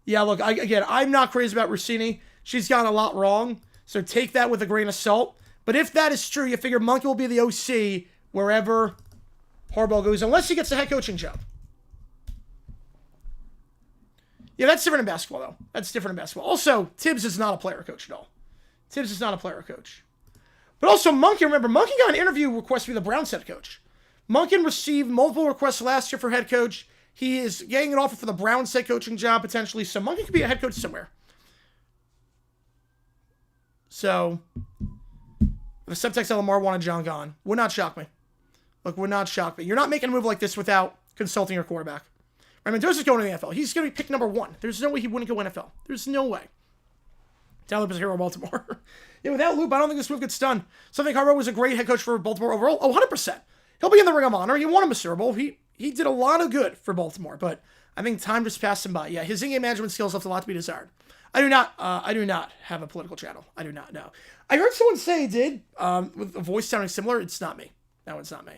Speaker 1: Yeah, look, I'm not crazy about Rossini. She's gotten a lot wrong, so take that with a grain of salt. But if that is true, you figure Monken will be the OC wherever Harbaugh goes, unless he gets a head coaching job. Yeah, that's different in basketball, though. Also, Tibbs is not a player coach at all. But also, Monken got an interview request to be the Browns head coach. Monken received multiple requests last year for head coach. He is getting an offer for the Browns head coaching job, potentially. So Monken could be a head coach somewhere. So, the subtext that Lamar wanted John gone. Would not shock me. You're not making a move like this without consulting your quarterback. Right, Mendoza's going to the NFL. He's going to be pick number 1. There's no way he wouldn't go NFL. There's no way. Tyler is a hero of Baltimore. Yeah, without Loop, I don't think this move gets done. So I think Harbaugh was a great head coach for Baltimore overall. Oh, 100%. He'll be in the Ring of Honor. He won him a Super Bowl. He did a lot of good for Baltimore, but I think time just passed him by. Yeah, his in-game management skills left a lot to be desired. I do not have a political channel. I do not know. I heard someone say he did, with a voice sounding similar. It's not me. No, it's not me.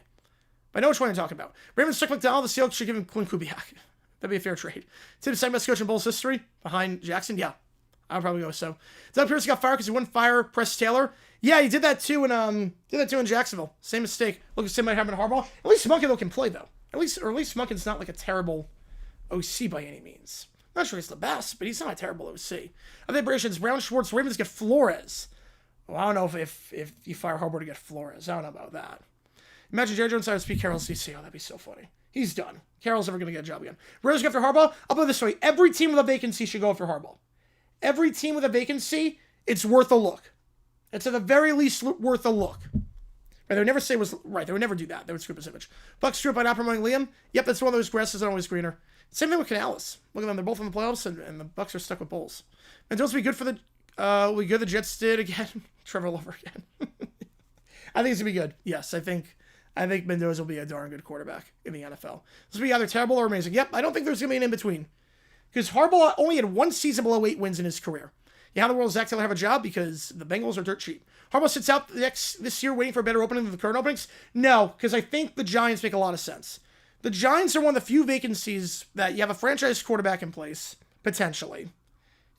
Speaker 1: But I know which one you're talking about. Raymond Strick McDowell, the Seahawks should give him Clint Kubiak. That'd be a fair trade. Tim's second best coach in Bulls history, behind Jackson. Yeah, I'll probably go so. Doug Pearson got fired because he wouldn't fire Press Taylor. Yeah, he did that too in Jacksonville. Same mistake. Look, same might happen to Harbaugh. At least Monken though can play though. At least Monken's not like a terrible OC by any means. I'm not sure he's the best, but he's not a terrible OC. I think British Brown, Schwartz, Ravens get Flores. Well, I don't know if you fire Harbaugh to get Flores. I don't know about that. Imagine Jerry Jones hires Pete Carroll CC. Oh, that'd be so funny. He's done. Carroll's never going to get a job again. Raiders go after Harbaugh. I'll put it this way. Every team with a vacancy should go after Harbaugh. every team with a vacancy, it's worth a look. It's at the very least worth a look. Right, they would never say it was right. They would never do that. They would scoop his image. Bucks screw up by not promoting Liam. Yep, that's one of those grasses that are always greener. Same thing with Canales. Look at them. They're both in the playoffs, and the Bucks are stuck with Bulls. Mendoza be good for the the Jets did again. Trevor Lover again. I think it's gonna be good. Yes, I think Mendoza will be a darn good quarterback in the NFL. This will be either terrible or amazing. Yep, I don't think there's gonna be an in-between. Because Harbaugh only had one season below 8 wins in his career. Yeah, how in the world does Zach Taylor have a job? Because the Bengals are dirt cheap. Harbaugh sits out this year waiting for a better opening than the current openings? No, because I think the Giants make a lot of sense. The Giants are one of the few vacancies that you have a franchise quarterback in place, potentially.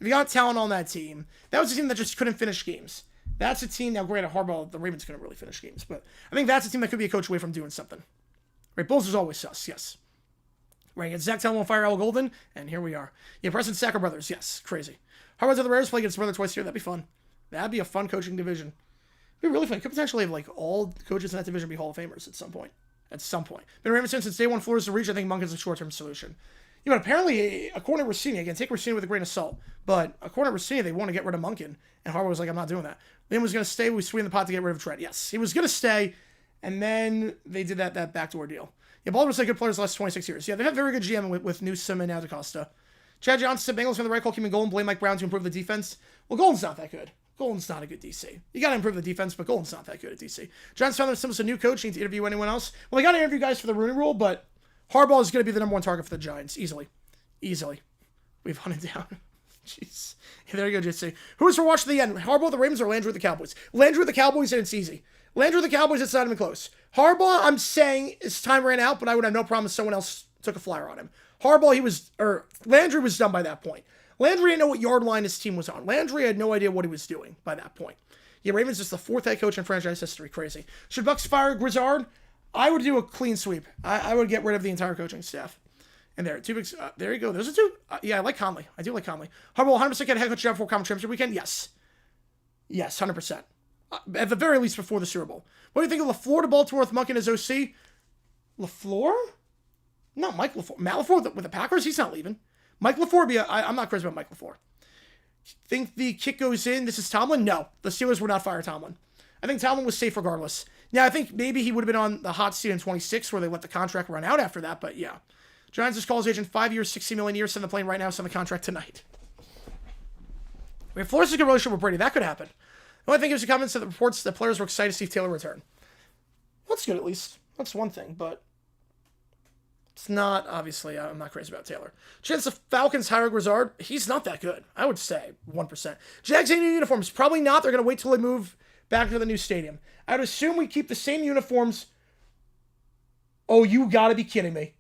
Speaker 1: If you got talent on that team, that was a team that just couldn't finish games. That's a team, now granted, Harbaugh, the Ravens couldn't really finish games, but I think that's a team that could be a coach away from doing something. Right, Bulls is always sus, yes. Right, against Zach Taylor on fire Al Golden, and here we are. Yeah, Preston Sacker brothers, yes, crazy. Harbaugh's the Raiders play against brother twice a year, that'd be fun. That'd be a fun coaching division. It'd be really fun. Could potentially have like all coaches in that division be Hall of Famers at some point. At some point. Been Ravens since day one Florida's to reach. I think Monk is a short-term solution. You know, apparently a corner Rossini, again, take Rossini with a grain of salt, but a corner Rossini, they want to get rid of Monken, and Harbaugh was like, I'm not doing that. Liam was going to stay. We sweetened the pot to get rid of Trent. Yes, he was going to stay, and then they did that backdoor deal. Yeah, Baltimore's like good players the last 26 years. Yeah, they have very good GM with Newsom and now DaCosta. Chad Johnson said Bengals from the right call, keeping Golden, blame Mike Brown to improve the defense. Well, Golden's not that good. Golden's not a good DC. You got to improve the defense, but Golden's not that good at DC. Giants found themselves a new coach. Need to interview anyone else? Well, they got to interview guys for the Rooney Rule, but Harbaugh is going to be the number one target for the Giants. Easily. We've hunted down. Jeez. Yeah, there you go, JC. Who is for watching the end? Harbaugh, the Ravens, or Landry, the Cowboys? Landry, the Cowboys, and it's easy. Landry, the Cowboys, it's not even close. Harbaugh, I'm saying his time ran out, but I would have no problem if someone else took a flyer on him. Landry was done by that point. Landry didn't know what yard line his team was on. Landry had no idea what he was doing by that point. Yeah, Ravens is the 4th head coach in franchise history. Crazy. Should Bucks fire Grizzard? I would do a clean sweep. I would get rid of the entire coaching staff. And there, 2 big. There you go. Those are 2. Yeah, I like Conley. I do like Conley. Harbaugh 100% get a head coach job before Conference Championship weekend? Yes. Yes, 100%. At the very least before the Super Bowl. What do you think of LaFleur to Baltimore with Monken as OC? LaFleur? No, Mike LaFleur. Matt LaFleur with the Packers? He's not leaving. Mike LaFleur I'm not crazy about Mike LaFleur. Think the kick goes in? This is Tomlin? No. The Steelers would not fire Tomlin. I think Tomlin was safe regardless. Now, I think maybe he would have been on the hot seat in 26 where they let the contract run out after that, but yeah. Giants just call his agent 5 years, $60 million a year, send the plane right now, send the contract tonight. If Flores is a good relationship with Brady, that could happen. The only thing is the comments that the reports that players were excited to see Taylor return. Well, that's good at least. That's one thing, but it's not, obviously, I'm not crazy about Taylor. Chance the Falcons hire Grizzard, he's not that good. I would say 1%. Jags ain't new uniforms, probably not. They're going to wait till they move back to the new stadium. I would assume we keep the same uniforms. Oh, you gotta be kidding me.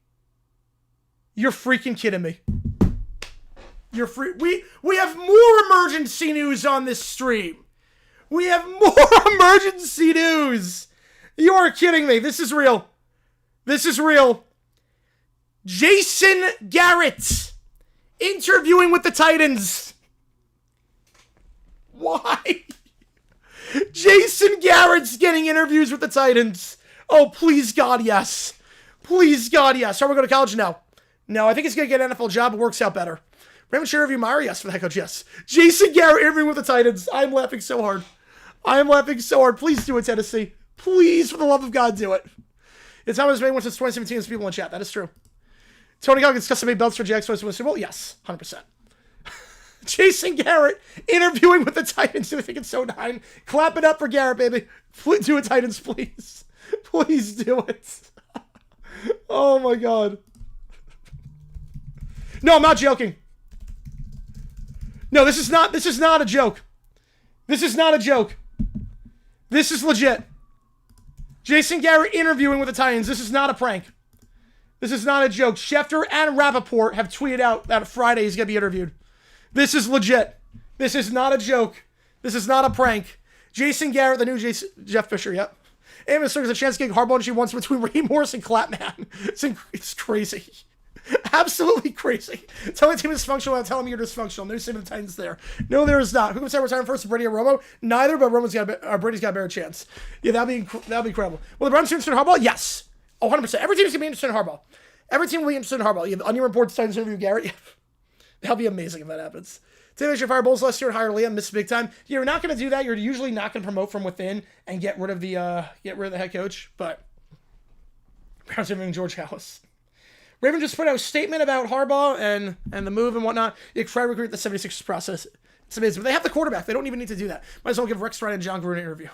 Speaker 1: You're freaking kidding me. We have more emergency news on this stream. We have more emergency news. You are kidding me. This is real. This is real. Jason Garrett interviewing with the Titans. Why? Jason Garrett's getting interviews with the Titans. Oh, please God, yes. Please God, yes. Are we going to college? No. No, I think he's going to get an NFL job. It works out better. Raymond should interview Meyer? Yes, for the head coach, yes. Jason Garrett interviewing with the Titans. I'm laughing so hard. I am laughing so hard. Please do it, Tennessee. Please, for the love of God, do it. It's how it's made one since 2017 as people in chat. That is true. Tony Goggins custom-made belts for Jags to win the Super Bowl? Yes, 100%. Jason Garrett interviewing with the Titans. I think it's so 9. Clap it up for Garrett, baby. Do it, Titans, please. Please do it. Oh, my God. No, I'm not joking. No, this is not a joke. This is not a joke. This is legit. Jason Garrett interviewing with the Titans. This is not a prank. This is not a joke. Schefter and Rappaport have tweeted out that Friday he's going to be interviewed. This is legit. This is not a joke. This is not a prank. Jason Garrett, the new Jeff Fisher, yep. Amos there's a chance to get Harbaugh and she wants between Ray Morris and Clapman. It's crazy. Absolutely crazy. Tell me team is dysfunctional without telling me you're dysfunctional. No same of the Titans there. No, there is not. Who can say retirement first? Brady or Romo? Neither, but Brady's got a better chance. Yeah, that'd be incredible. Will the Browns be interested in Harbaugh? Yes. Oh, 100%. Every team's going to be interested in Harbaugh. Every team will be interested in Harbaugh. Yeah, the Onion reports Titans interview Garrett. Yeah. That'll be amazing if that happens. Today they should fire Bulls last year and hire Liam. Missed big time. You're not going to do that. You're usually not going to promote from within and get rid of the head coach. But Browns are moving George Hallis. Raven just put out a statement about Harbaugh and the move and whatnot. You try to recruit the 76ers process. It's amazing. But they have the quarterback. They don't even need to do that. Might as well give Rex Ryan and John Gruden an interview.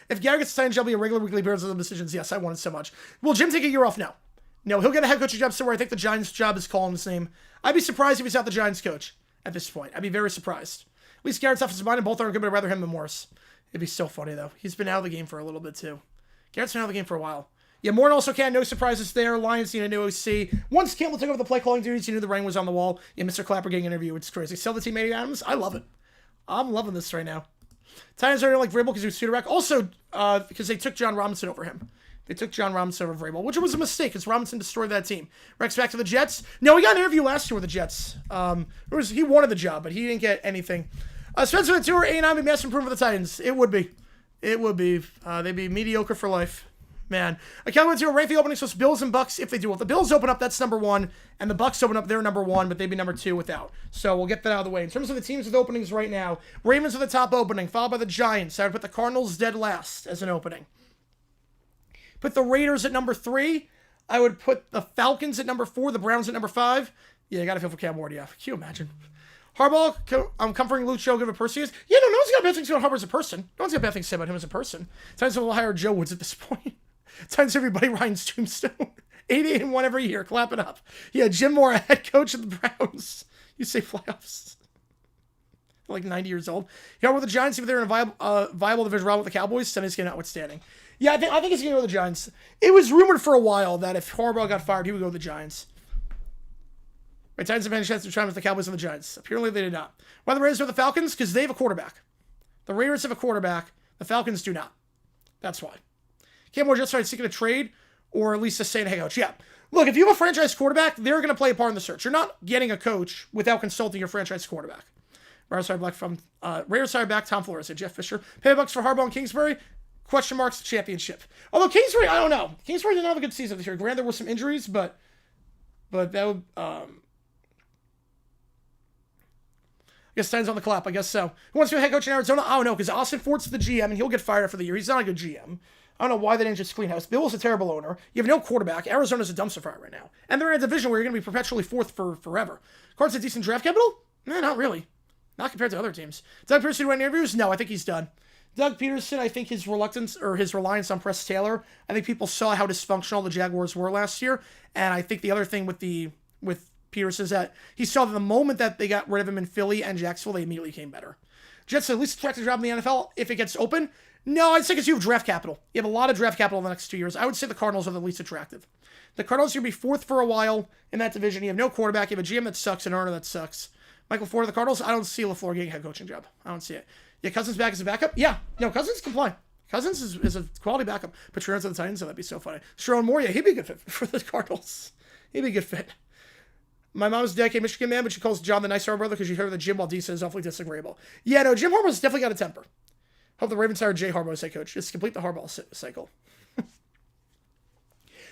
Speaker 1: If Garrett gets signed, shall be a regular weekly Bears of the decisions. Yes, I want it so much. Will Jim take a year off? No, he'll get a head coaching job somewhere. I think the Giants' job is calling his name. I'd be surprised if he's not the Giants' coach at this point. I'd be very surprised. At least Garrett's offensive mind and both are good, but I'd rather him than Morris. It'd be so funny, though. He's been out of the game for a little bit, too. Garrett's been out of the game for a while. Yeah, Morton also can. No surprises there. Lions need a new OC. Once Campbell took over the play calling duties, you knew the writing was on the wall. Yeah, Mr. Clapper getting an interview. It's crazy. Sell the team, Eddie Adams. I love it. I'm loving this right now. Titans are like Vrabel because he was Suter back. Also, because they took John Robinson over him. They took John Robinson over Vrabel, which was a mistake because Robinson destroyed that team. Rex back to the Jets. No, he got an interview last year with the Jets. He wanted the job, but he didn't get anything. Spencer Ventura, A&I would be massive improvement for the Titans. It would be. They'd be mediocre for life. Man, I can't wait to rank the openings with Bills and Bucks if they do. If the Bills open up, that's number 1, and the Bucks open up, they're number 1, but they'd be number 2 without. So we'll get that out of the way. In terms of the teams with openings right now, Ravens are the top opening, followed by the Giants. I would put the Cardinals dead last as an opening. Put the Raiders at number 3. I would put the Falcons at number 4, the Browns at number 5. Yeah, I got to feel for Cam Ward, yeah. Can you imagine? Harbaugh, I'm comforting Luke Joe, give a Perseus. Yeah, no one's got bad things about Harbaugh as a person. No one's got bad things to say about him as a person. Times we'll hire Joe Woods at this point. Times everybody Ryan's tombstone. 88-1 every year. Clap it up. Yeah, Jim Mora, head coach of the Browns. You say playoffs. Like 90 years old. You know, with the Giants, if they're in a viable division round with the Cowboys, Sunday's game notwithstanding. Yeah, I think he's going to go to the Giants. It was rumored for a while that if Harbaugh got fired, he would go to the Giants. Right, Titans have had a chance to try with the Cowboys and the Giants. Apparently they did not. Why the Raiders or the Falcons? Because they have a quarterback. The Raiders have a quarterback. The Falcons do not. That's why. Cam Ward just started seeking a trade, or at least a stay in head coach. Yeah. Look, if you have a franchise quarterback, they're going to play a part in the search. You're not getting a coach without consulting your franchise quarterback. Raiders hired back Tom Flores, Jeff Fisher. Paybucks for Harbaugh and Kingsbury. Question marks championship. Although Kingsbury, I don't know. Kingsbury did not have a good season this year. Granted, there were some injuries, but that would, I guess Stein's on the clap. I guess so. Who wants to be a head coach in Arizona? I don't know, because Austin Fort's the GM, and he'll get fired after the year. He's not a good GM. I don't know why they didn't just clean house. Bill's a terrible owner. You have no quarterback. Arizona's a dumpster fire right now. And they're in a division where you're going to be perpetually fourth for forever. Cardinals a decent draft capital? Not really. Not compared to other teams. Doug Peterson doing interviews? No, I think he's done. Doug Peterson, I think his reliance on Press Taylor, I think people saw how dysfunctional the Jaguars were last year. And I think the other thing with Peterson is that he saw that the moment that they got rid of him in Philly and Jacksonville, they immediately came better. Jets at least attractive job in the NFL if it gets open. No, I'd say because you have draft capital. You have a lot of draft capital in the next 2 years. I would say the Cardinals are the least attractive. The Cardinals are going to be fourth for a while in that division. You have no quarterback. You have a GM that sucks, an owner that sucks. Michael Ford of the Cardinals, I don't see LaFleur getting a head coaching job. I don't see it. Yeah, Cousins back as a backup? Yeah. No, Cousins can play. Cousins is a quality backup. Patriots on the Titans, so that'd be so funny. Sharon Moore, yeah, he'd be a good fit for the Cardinals. He'd be a good fit. My mom's a decade Michigan man, but she calls John the nice brother because she heard the Jim while D says awfully disagreeable. Yeah, no, Jim Harbaugh's definitely got a temper. Hope the Ravens hire Jay Harbaugh as head coach. Just complete the Harbaugh cycle.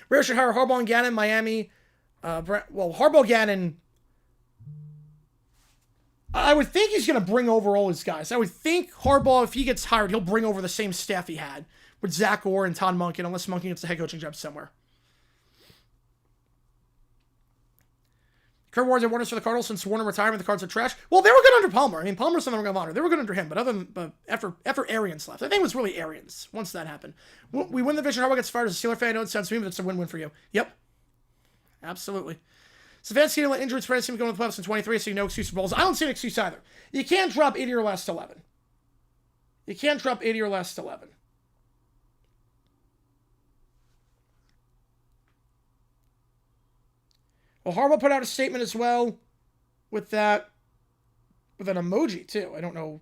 Speaker 1: Raiders should hire Harbaugh and Gannon, Miami. Harbaugh, Gannon, I would think he's going to bring over all his guys. I would think Harbaugh, if he gets hired, he'll bring over the same staff he had with Zach Orr and Todd Monken, unless Monken gets the head coaching job somewhere. Kurt Warner's at Warner's for the Cardinals since Warner retirement. The Cards are trash. Well, they were good under Palmer. I mean, Palmer's the number 1 honor. They were good under him, but after Arians left, I think it was really Arians. Once that happened, we win the division. Harbaugh gets fired as a Steeler fan. I know it sounds to me, but it's a win-win for you. Yep, absolutely. Stefanski didn't let injuries prevent him going to the playoffs in 23, so no excuse for Bulls. I don't see an excuse either. You can't drop 80 or last 11. You can't drop 80 or last 11. Well, Harbaugh put out a statement as well with that, with an emoji too. I don't know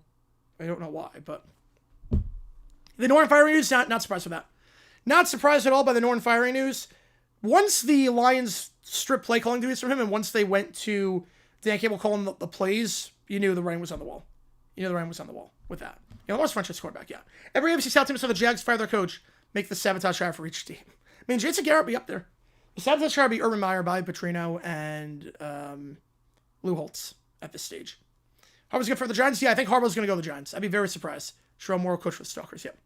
Speaker 1: why, but the Norton firing news, not surprised with that. Not surprised at all by the Norton firing news. Once the Lions stripped play calling duties from him, and once they went to Dan Campbell calling the plays, you knew the writing was on the wall. You knew the writing was on the wall with that. You know, the worst franchise quarterback, yeah. Every ABC South team saw the Jags fire their coach, make the sabotage hire for each team. I mean, Jason Garrett be up there. The sabotage hire would be Urban Meyer, Bobby Petrino, and Lou Holtz at this stage. Harbaugh's good for the Giants? Yeah, I think Harbaugh's going to go to the Giants. I'd be very surprised. Sherrod Moore, coach for the Stalkers, yep.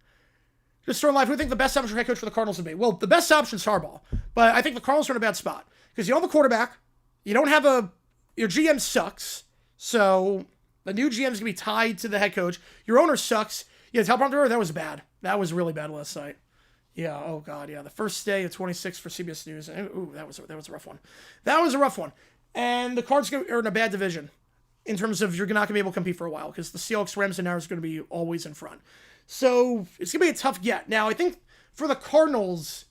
Speaker 1: Just throwing live, who do you think the best option for head coach for the Cardinals would be? Well, the best option is Harbaugh, but I think the Cardinals are in a bad spot because you don't have a quarterback, you don't have your GM sucks, so the new GM is going to be tied to the head coach. Your owner sucks. Yeah, teleprompter, that was bad. That was really bad last night. Yeah, oh God, yeah. The first day of 26 for CBS News. Ooh, that was a rough one. That was a rough one. And the Cards are in a bad division in terms of you're not going to be able to compete for a while because the Seahawks, Rams, and Niners are going to be always in front. So it's going to be a tough get. Now, I think for the Cardinals,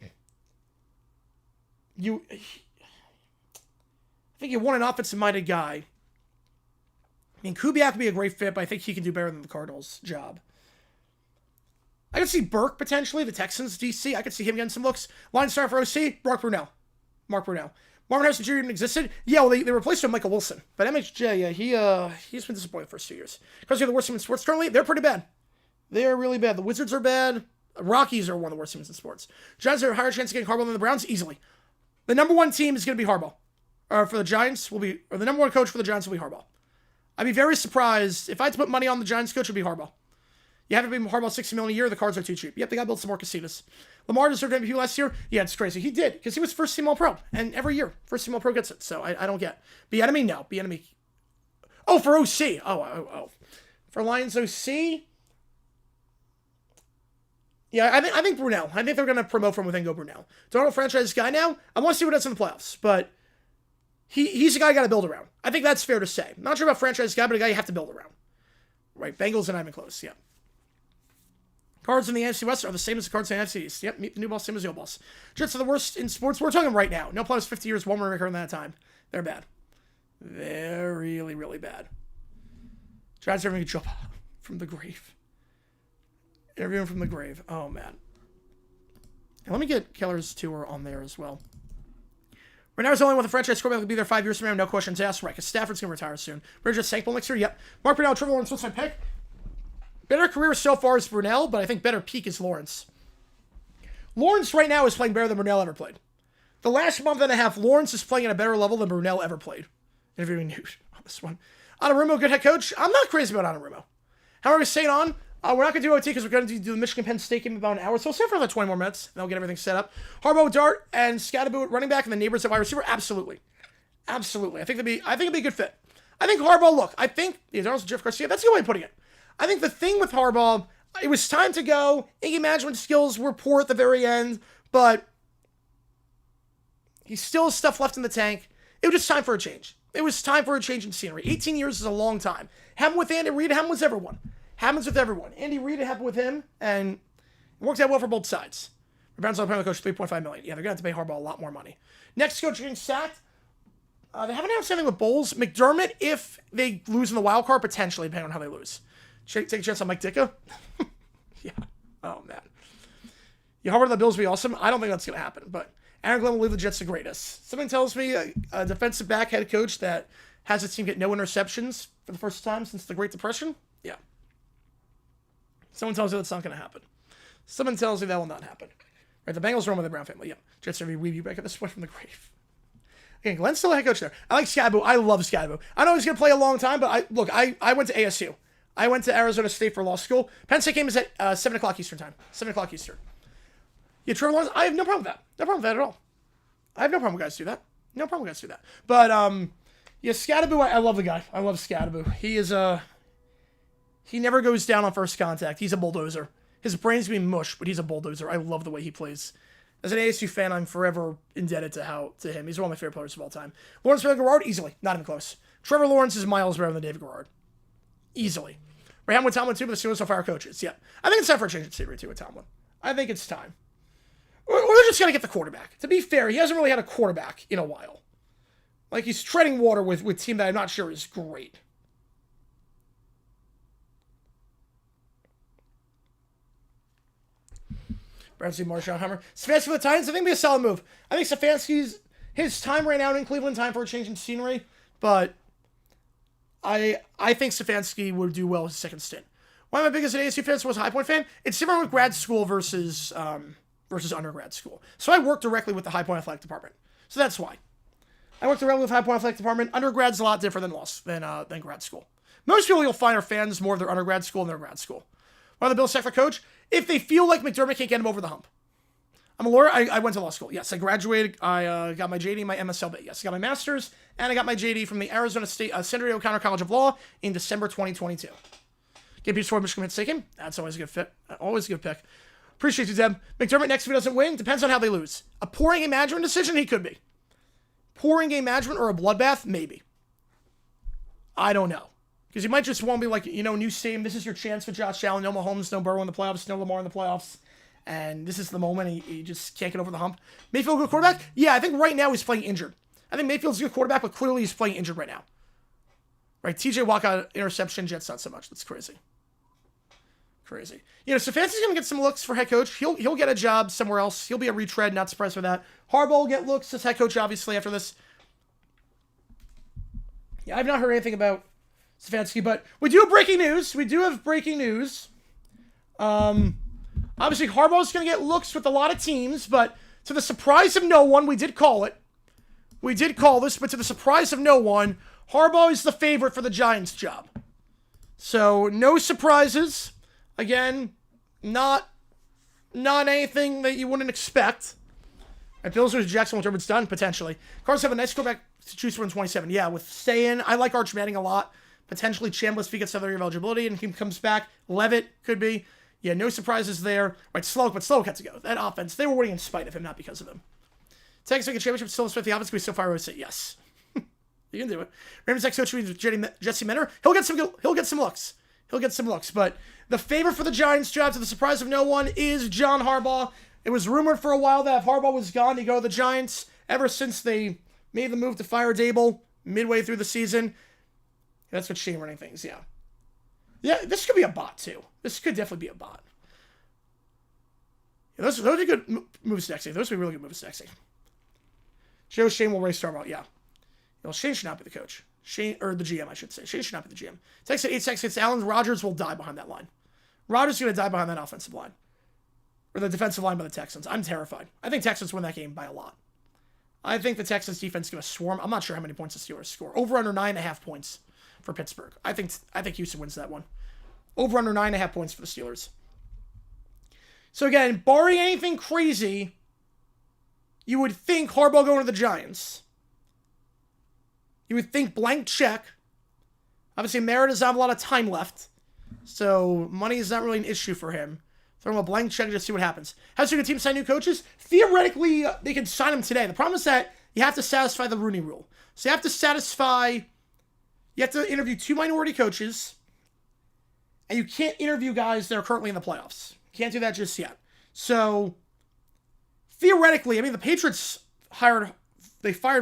Speaker 1: I think you want an offensive-minded guy. I mean, Kubiak would be a great fit, but I think he can do better than the Cardinals' job. I could see Burke, potentially, the Texans, DC. I could see him getting some looks. Line star for OC, Mark Brunell. Marvin Harrison Jr. even existed. Yeah, well, they replaced him with Michael Wilson. But MHJ, yeah, he's been disappointed the first 2 years. Because they're the worst team in sports currently, they're pretty bad. They're really bad. The Wizards are bad. Rockies are one of the worst teams in sports. Giants have a higher chance of getting Harbaugh than the Browns, easily. The number one team is going to be Harbaugh. For the Giants, the number one coach for the Giants will be Harbaugh. I'd be very surprised. If I had to put money on the Giants coach, it would be Harbaugh. You have to pay Harbaugh $60 million a year. The Cards are too cheap. Yep, they got to build some more casinos. Lamar deserved MVP last year. Yeah, it's crazy. He did, because he was first team All-Pro. And every year, first team All-Pro gets it. So I don't get. Bieniemy? No. Bieniemy. Oh, for OC. Oh. For Lions OC? Yeah, I think Brunell. I think they're going to promote from within, go Brunell. Don't know franchise guy now. I want to see what that's in the playoffs. But he's a guy you got to build around. I think that's fair to say. Not sure about franchise guy, but a guy you have to build around. Right, Bengals and I'm close, yeah. Cards in the NFC West are the same as the Cards in the NFC East. Yep, meet the new boss, same as the old boss. Jets are the worst in sports. We're talking right now. No playoffs 50 years, one win record in that time. They're bad. They're really, really bad. Giants are having a job from the grave. Interviewing from the grave. Oh, man. And let me get Keller's tour on there as well. Right now, there's only one the franchise quarterback will be there 5 years from now. No questions asked. Right, because Stafford's going to retire soon. Bridges Sankbowl next year. Yep. Mark Brunell, Trevor Lawrence, what's my pick? Better career so far is Brunell, but I think better peak is Lawrence. Lawrence right now is playing better than Brunell ever played. The last month and a half, Lawrence is playing at a better level than Brunell ever played. Interviewing news on this one. Anarumo, good head coach. I'm not crazy about Anarumo. How are we staying on? We're not going to do OT because we're going to do the Michigan-Penn State game in about an hour. So we'll stay for another 20 more minutes. And I'll get everything set up. Harbaugh, Dart, and Scatterboot at running back, and the neighbors at wide receiver. Absolutely. Absolutely. I think it'd be a good fit. I think Harbaugh, look, I think, Jeff Garcia, that's a good way of putting it. I think the thing with Harbaugh, it was time to go. Game management skills were poor at the very end, but he still has stuff left in the tank. It was just time for a change. It was time for a change in scenery. 18 years is a long time. Happened with Andy Reid, happened with everyone. Happens with everyone. Andy Reid, it happened with him, and it worked out well for both sides. The Browns only paying the coach $3.5 million. Yeah, they're going to have to pay Harbaugh a lot more money. Next coach getting sacked. They haven't announced anything with Bowles. McDermott, if they lose in the wild card, potentially, depending on how they lose. Take a chance on Mike Ditka? Yeah. Oh, man. Yeah, Harbaugh to the Bills would be awesome. I don't think that's going to happen, but Aaron Glenn will leave the Jets the greatest. Something tells me a defensive back head coach that has his team get no interceptions for the first time since the Great Depression? Yeah. Someone tells you that's not going to happen. Someone tells you that will not happen. Right, the Bengals run with the Brown family. Yeah. Jets are weave you back at this point from the grave. Okay, Glenn's still a head coach there. I like Scatterboot. I love Scatterboot. I know he's going to play a long time, but I went to ASU. I went to Arizona State for law school. Penn State game is at 7 o'clock Eastern time. 7 o'clock Eastern. Yeah, Trevor Lawrence, I have no problem with that. No problem with that at all. I have no problem with guys do that. No problem with guys do that. But, yeah, Scatterboot, I love the guy. I love Scatterboot. He is he never goes down on first contact. He's a bulldozer. His brain's going to be mush, but he's a bulldozer. I love the way he plays. As an ASU fan, I'm forever indebted to him. He's one of my favorite players of all time. Lawrence better than Garrard? Easily. Not even close. Trevor Lawrence is miles better than David Garrard. Easily. Raheem with Tomlin, too, but the Steelers so far are coaches. Yeah. I think it's time for a change of scenery, too, with Tomlin. I think it's time. We're just going to get the quarterback. To be fair, he hasn't really had a quarterback in a while. Like, he's treading water with a team that I'm not sure is great. Bradley Marshallheimer. Stefanski for the Titans, I think it'd be a solid move. I think Stefanski's, his time ran out in Cleveland, time for a change in scenery, but I think Stefanski would do well as a second stint. One of my biggest ASU fans was a High Point fan. It's different with grad school versus undergrad school. So I work directly with the High Point Athletic Department. So that's why. I worked around with high point athletic department. Undergrad's a lot different than grad school. Most people you'll find are fans more of their undergrad school than their grad school. Why the Bills check for coach? If they feel like McDermott can't get him over the hump. I'm a lawyer. I went to law school. Yes, I graduated. I got my JD, my MSLB. Yes, I got my master's, and I got my JD from the Arizona State Senator O'Connor College of Law in December 2022. Get beats for Michigan Mistaken. That's always a good fit. Always a good pick. Appreciate you, Deb. McDermott next if he doesn't win. Depends on how they lose. A pouring game management decision, he could be. Pouring game management or a bloodbath, maybe. I don't know. Because you might just want to be like, new stadium. This is your chance for Josh Allen. No Mahomes, no Burrow in the playoffs, no Lamar in the playoffs. And this is the moment he just can't get over the hump. Mayfield, good quarterback? Yeah, I think right now he's playing injured. I think Mayfield's a good quarterback, but clearly he's playing injured right now. Right, TJ Watt got interception, Jets not so much. That's crazy. Crazy. Stefanski's going to get some looks for head coach. He'll get a job somewhere else. He'll be a retread, not surprised with that. Harbaugh will get looks as head coach, obviously, after this. Yeah, I've not heard anything about Stefanski, but we do have breaking news. Obviously, Harbaugh's going to get looks with a lot of teams, but to the surprise of no one, we did call it. We did call this, but to the surprise of no one, Harbaugh is the favorite for the Giants job. So, no surprises. Again, not anything that you wouldn't expect. At Bills versus Jacksonville, Turbin's done, potentially. Cardinals have a nice quarterback to choose from in 27. Yeah, with Sayin, I like Arch Manning a lot. Potentially Chambliss if he gets another year of eligibility and he comes back. Levitt could be. Yeah, no surprises there. Right, Sloak had to go. That offense, they were winning in spite of him, not because of him. Texas make a championship still with the offense. Can we so far would say yes. You can do it. Ravens next coach Jesse Minter. He'll get some looks. But the favorite for the Giants job, to the surprise of no one, is John Harbaugh. It was rumored for a while that if Harbaugh was gone, he'd go to the Giants. Ever since they made the move to fire Dable midway through the season, that's what Shane running things. Yeah. Yeah, this could be a bot too. This could definitely be a bot. Yeah, those are good moves next. Those would be really good moves next. Joe Shane will race Harbaugh. Yeah. Well, Shane should not be the coach. Or the GM, I should say. Shane should not be the GM. Texas 8 seconds. Allen Rodgers will die behind that line. Rodgers is going to die behind that offensive line. Or the defensive line by the Texans. I'm terrified. I think Texans win that game by a lot. I think the Texans defense is going to swarm. I'm not sure how many points the Steelers score. Over under 9.5 points for Pittsburgh. I think Houston wins that one. Over under 9.5 points for the Steelers. So again, barring anything crazy, you would think Harbaugh going to the Giants. You would think blank check. Obviously, Merritt doesn't have a lot of time left. So money is not really an issue for him. Throw him a blank check and just see what happens. How's your team sign new coaches? Theoretically, they can sign them today. The problem is that you have to satisfy the Rooney Rule. So you have to interview 2 minority coaches, and you can't interview guys that are currently in the playoffs. You can't do that just yet. So theoretically, the Patriots fired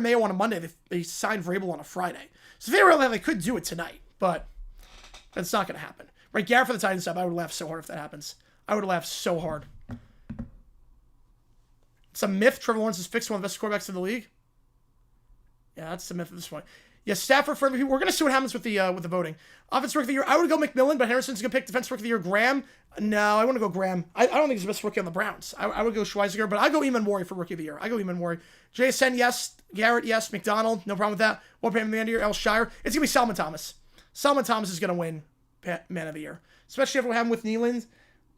Speaker 1: Mayo on a Monday. They signed Vrabel on a Friday. So theoretically, they could do it tonight, but that's not going to happen. Right, Garrett for the Titans job. I would laugh so hard if that happens. I would laugh so hard. It's a myth. Trevor Lawrence has fixed one of the best quarterbacks in the league. Yeah, that's the myth at this point. Yeah, Stafford for MVP. We're going to see what happens with the voting. Offensive Rookie of the Year. I would go McMillan, but Harrison's going to pick Defensive Rookie of the Year. Graham. No, I want to go Graham. I don't think he's the best rookie on the Browns. I would go Schweiziger, but I go Eamon Warry for Rookie of the Year. JSN, yes. Garrett, yes. McDonald, no problem with that. What payment the end of the year? L. Shire. It's going to be Solomon Thomas. Solomon Thomas is going to win Man of the Year. Especially after what happened with Neyland.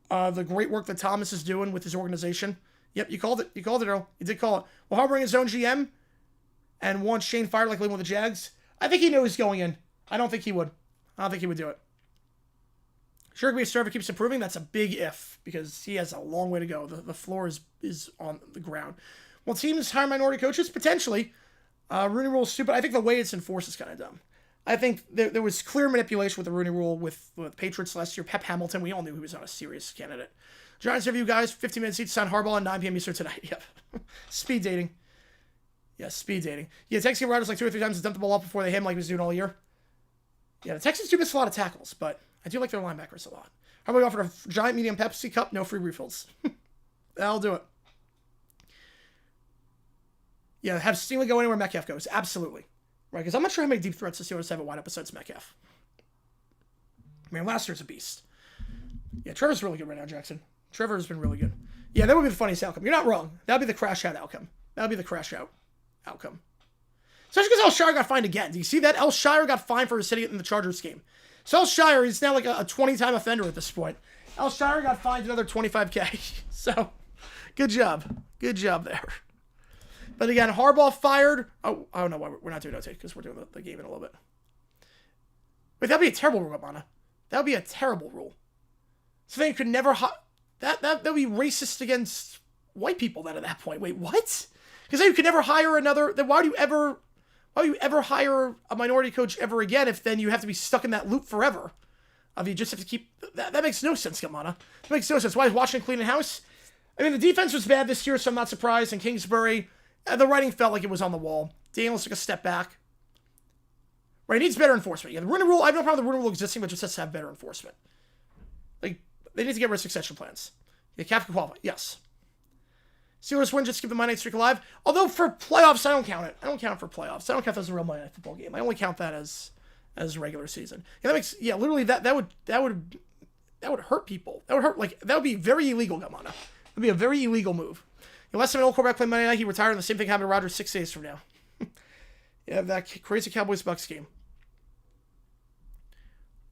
Speaker 1: The great work that Thomas is doing with his organization. Yep, you called it. You called it, Earl. You did call it. Will Harbaugh bring his own GM and wants Shane fired like living with the Jags? I think he knew he's going in. I don't think he would do it. Sure, be a server keeps improving. That's a big if because he has a long way to go. The floor is on the ground. Well, teams hire minority coaches? Potentially. Rooney Rule is stupid. I think the way it's enforced is kind of dumb. I think there was clear manipulation with the Rooney Rule with Patriots last year. Pep Hamilton, we all knew he was not a serious candidate. Giants review, guys. 15 minutes each. Sign Harbaugh at 9 p.m. Eastern tonight. Yep. Speed dating. Yeah, speed dating. Yeah, Texas Riders like 2 or 3 times to dump the ball up before they hit him like he was doing all year. Yeah, the Texans do miss a lot of tackles, but I do like their linebackers a lot. Harbaugh offered a giant medium Pepsi cup, no free refills. I'll do it. Yeah, have Stingley go anywhere Metcalf goes. Absolutely. Right, because I'm not sure how many deep threats the Steelers have at wideout besides Metcalf. Last year's a beast. Yeah, Trevor's really good right now, Jackson. Trevor's been really good. Yeah, that would be the funniest outcome. You're not wrong. That would be the crash out outcome. Especially because Shire got fined again. Do you see that? Shire got fined for sitting in the Chargers game. So Shire, he's now like a 20-time offender at this point. Shire got fined another $25K. So, good job. Good job there. But again, Harbaugh fired. Oh no, we're not doing no take because we're doing the game in a little bit. Wait, that'd be a terrible rule, Mana. That would be a terrible rule. So then you could never... That would be racist against white people then at that point. Wait, what? Because then you could never hire another... Then why do you ever hire a minority coach ever again if then you have to be stuck in that loop forever? You just have to keep... That makes no sense, Gamana. That makes no sense. Why is Washington cleaning house? I mean, the defense was bad this year, so I'm not surprised. And Kingsbury, the writing felt like it was on the wall. Daniels took a step back. Right, it needs better enforcement. Yeah, the Rooney Rule, I have no problem with the Rooney Rule existing, but just has to have better enforcement. Like, they need to get rid of succession plans. Yeah, Cap can qualify. Yes. Steelers win, just keep the Monday night streak alive. Although for playoffs, I don't count it. I don't count it for playoffs. I don't count that as a real Monday night football game. I only count that as regular season. Yeah, that makes literally that would hurt people. That would hurt that would be very illegal, Gamana. It would be a very illegal move. Last time an old quarterback played Monday night, he retired, and the same thing happened to Rodgers 6 days from now. Yeah, that crazy Cowboys Bucks game.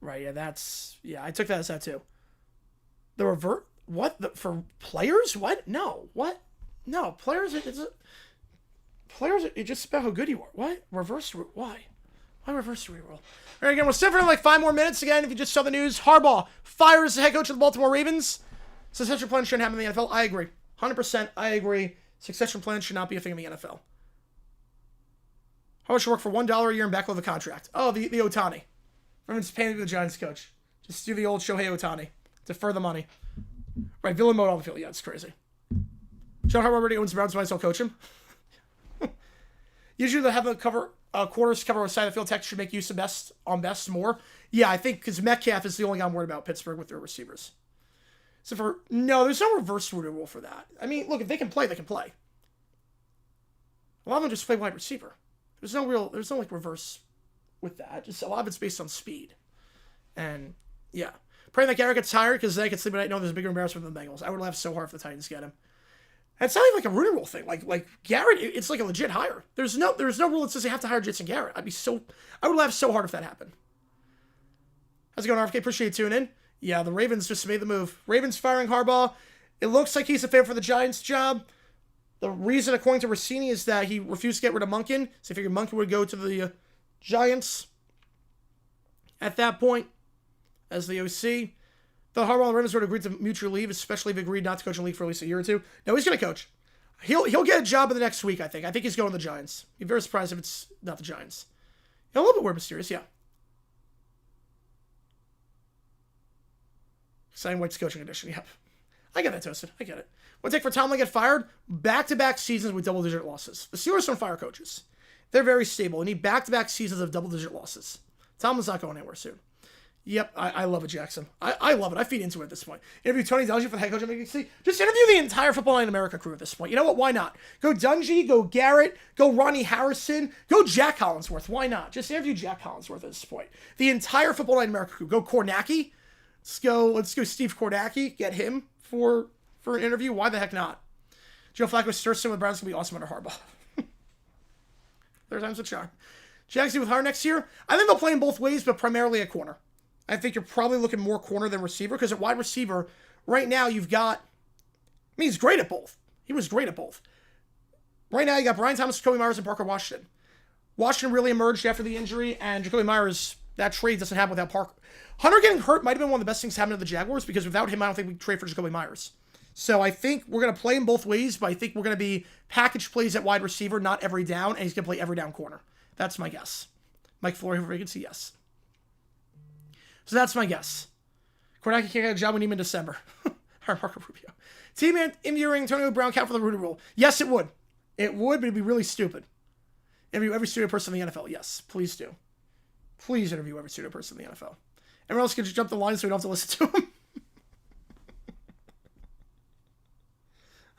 Speaker 1: Right, yeah, I took that as that too. The revert, what? For players? What? No, what? No, players, it's just about how good you are. What? Reverse, why? Why reverse the rule? All right, again, we'll sit for like 5 more minutes. Again, if you just saw the news, Harbaugh fires the head coach of the Baltimore Ravens. Succession plan shouldn't happen in the NFL. I agree. 100%, I agree. Succession plan should not be a thing in the NFL. How much work for $1 a year and backload the contract? Oh, the Ohtani. Everyone's paying the Giants coach. Just do the old Shohei Ohtani. Defer the money. Right, villain mode on the field. Yeah, it's crazy. John Harbaugh already owns the Browns, might as well coach him. Usually they have the quarters cover a side of the field. Tech should make use of best more. Yeah, I think because Metcalf is the only guy I'm worried about Pittsburgh with their receivers. So there's no reverse rule for that. I mean, look, if they can play, they can play. A lot of them just play wide receiver. There's no like reverse with that. Just a lot of it's based on speed. And yeah. Praying that Garrett gets tired because then I can sleep at night knowing there's a bigger embarrassment than the Bengals. I would laugh so hard if the Titans get him. It's not even like a Rooney Rule thing. Like Garrett, it's like a legit hire. There's no rule that says they have to hire Jason Garrett. I would laugh so hard if that happened. How's it going, RFK? Appreciate you tuning in. Yeah, the Ravens just made the move. Ravens firing Harbaugh. It looks like he's a favorite for the Giants job. The reason, according to Rossini, is that he refused to get rid of Monken. So he figured Monken would go to the Giants at that point as the OC. The Harbaugh and the Ravens would agreed to mutual leave, especially if he agreed not to coach in the league for at least a year or two. No, he's going to coach. He'll get a job in the next week, I think. I think he's going to the Giants. I'd be very surprised if it's not the Giants. Yeah, a little bit weird, mysterious, yeah. Signing White's coaching edition, yep. I get that, Toasted. I get it. What's it take for Tomlin to get fired? Back-to-back seasons with double-digit losses. The Steelers don't fire coaches. They're very stable. They need back-to-back seasons of double-digit losses. Tomlin's not going anywhere soon. Yep, I love it, Jackson. I love it. I feed into it at this point. Interview Tony Dungy for the head coach of ABC. Just interview the entire Football Night in America crew at this point. You know what? Why not? Go Dungy, go Garrett, go Ronnie Harrison, go Jack Collinsworth. Why not? Just interview Jack Collinsworth at this point. The entire Football Night in America crew. Go Kornacki. Let's go Steve Kornacki. Get him for an interview. Why the heck not? Joe Flacco Sturson with Browns going to be awesome under Harbaugh. Third time's a charm. Jackson with Hart next year. I think they'll play in both ways, but primarily at corner. I think you're probably looking more corner than receiver because at wide receiver, right now you've got... I mean, he's great at both. He was great at both. Right now you got Brian Thomas, Jacoby Myers, and Parker Washington. Washington really emerged after the injury, and Jacoby Myers, that trade doesn't happen without Parker. Hunter getting hurt might have been one of the best things happening to the Jaguars because without him, I don't think we could trade for Jacoby Myers. So I think we're going to play him both ways, but I think we're going to be package plays at wide receiver, not every down, and he's going to play every down corner. That's my guess. Mike Flory for vacancy, yes. So that's my guess. Kornacki can't get a job we need him in December. Marco Rubio. Team interviewing Antonio Brown count for the Rooney Rule. Yes, it would. It would, but it'd be really stupid. Interview every studio person in the NFL. Yes, please do. Please interview every studio person in the NFL. Everyone else can just jump the line so we don't have to listen to him.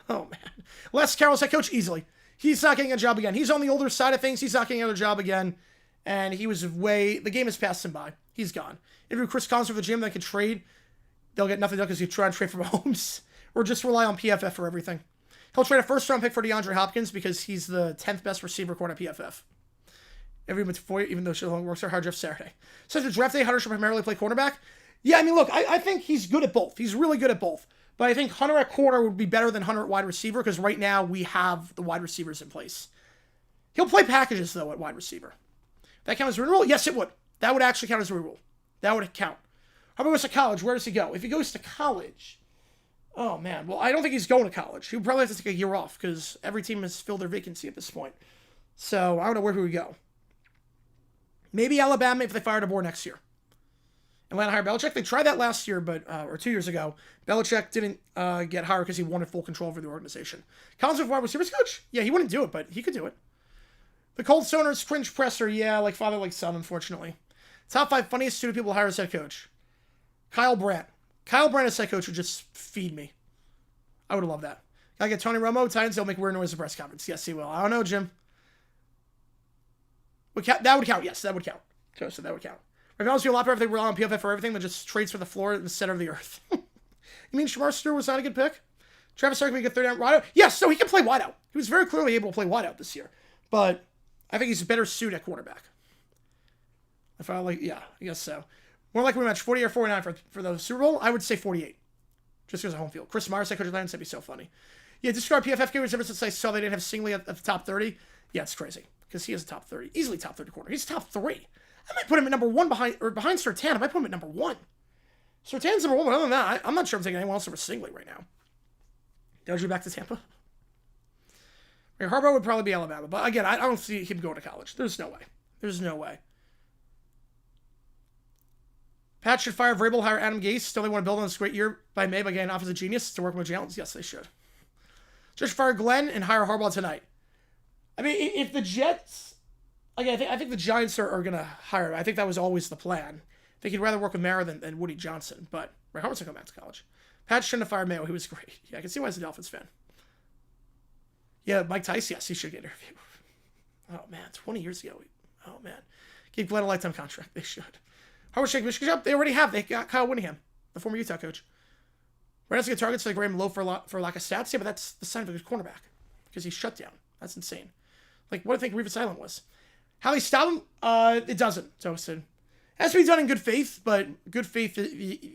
Speaker 1: Oh, man. Les Carroll's head coach easily. He's not getting a job again. He's on the older side of things. He's not getting another job again. And he was the game has passed him by. He's gone. Interview Chris Collins for the gym that can trade. They'll get nothing done because you try and trade for Mahomes. Or just rely on PFF for everything. He'll trade a first-round pick for DeAndre Hopkins because he's the 10th best receiver according to PFF. Everyone's for even though she only works her hard draft Saturday. So the draft day, Hunter should primarily play cornerback. Yeah, I mean, look, I think he's good at both. He's really good at both. But I think Hunter at corner would be better than Hunter at wide receiver because right now we have the wide receivers in place. He'll play packages, though, at wide receiver. That count as a rule? Yes, it would. That would actually count as a rule. That would count. How about goes to college? Where does he go? If he goes to college, oh, man. Well, I don't think he's going to college. He would probably have to take a year off because every team has filled their vacancy at this point. So I don't know where he would go. Maybe Alabama if they fire DeBoer next year. Atlanta hired Belichick. They tried that last year, but or 2 years ago. Belichick didn't get hired because he wanted full control over the organization. Collins with wide receivers coach? Yeah, he wouldn't do it, but he could do it. The Cold Stoner's cringe presser. Yeah, like father, like son, unfortunately. Top 5 funniest student people to hire as head coach. Kyle Brandt. Kyle Brandt as head coach would just feed me. I would love that. Gotta get Tony Romo. Titans, they'll make weird noise at the press conference. Yes, he will. I don't know, Jim. That would count. Yes, that would count. Joseph, that would count. Ravens be a lot better if they rely on PFF for everything than just trades for the floor in the center of the earth. You mean Shamar Stewart was not a good pick? Travis Stark can be a good third down wideout? Yes, so he can play wideout. He was very clearly able to play wideout this year. But I think he's a better suit at quarterback. If I like, yeah, I guess so. More likely we match 40 or 49 for the Super Bowl. I would say 48. Just because of home field. Chris Myers, head coach of the Lions, that'd be so funny. Yeah, discard PFF givers ever since I saw they didn't have Stingley at the top 30. Yeah, it's crazy. Because he is a top 30. Easily top 30 corner. He's top 3. I might put him at number 1 behind Surtain. I might put him at number 1. Surtain's number 1, but other than that, I'm not sure I'm taking anyone else over Stingley right now. Doja back to Tampa. Harbaugh would probably be Alabama. But again, I don't see him going to college. There's no way. There's no way. Pat should fire Vrabel, hire Adam Gase. Still they want to build on this great year by May by getting offensive genius to work with Jalen? Yes, they should. Just fire Glenn and hire Harbaugh tonight. I mean, if the Jets... Again, I think the Giants are going to hire him. I think that was always the plan. I think he'd rather work with Mara than Woody Johnson. But Ray Harbaugh's going to come back to college. Pat shouldn't have fired Mayo. He was great. Yeah, I can see why he's a Dolphins fan. Yeah, Mike Tice, yes, he should get interviewed. Oh, man, 20 years ago. Oh, man. Give Glenn a lifetime contract. They should. Harbaugh shake Michigan job? They already have. They got Kyle Whittingham, the former Utah coach. Right now, to get targets, so they grade him low for lack of stats. Yeah, but that's the sign of a good cornerback. Because he's shut down. That's insane. Like, what do you think Revis Island was? How they stop him? It doesn't, Toasted. It has to be done in good faith, but good faith,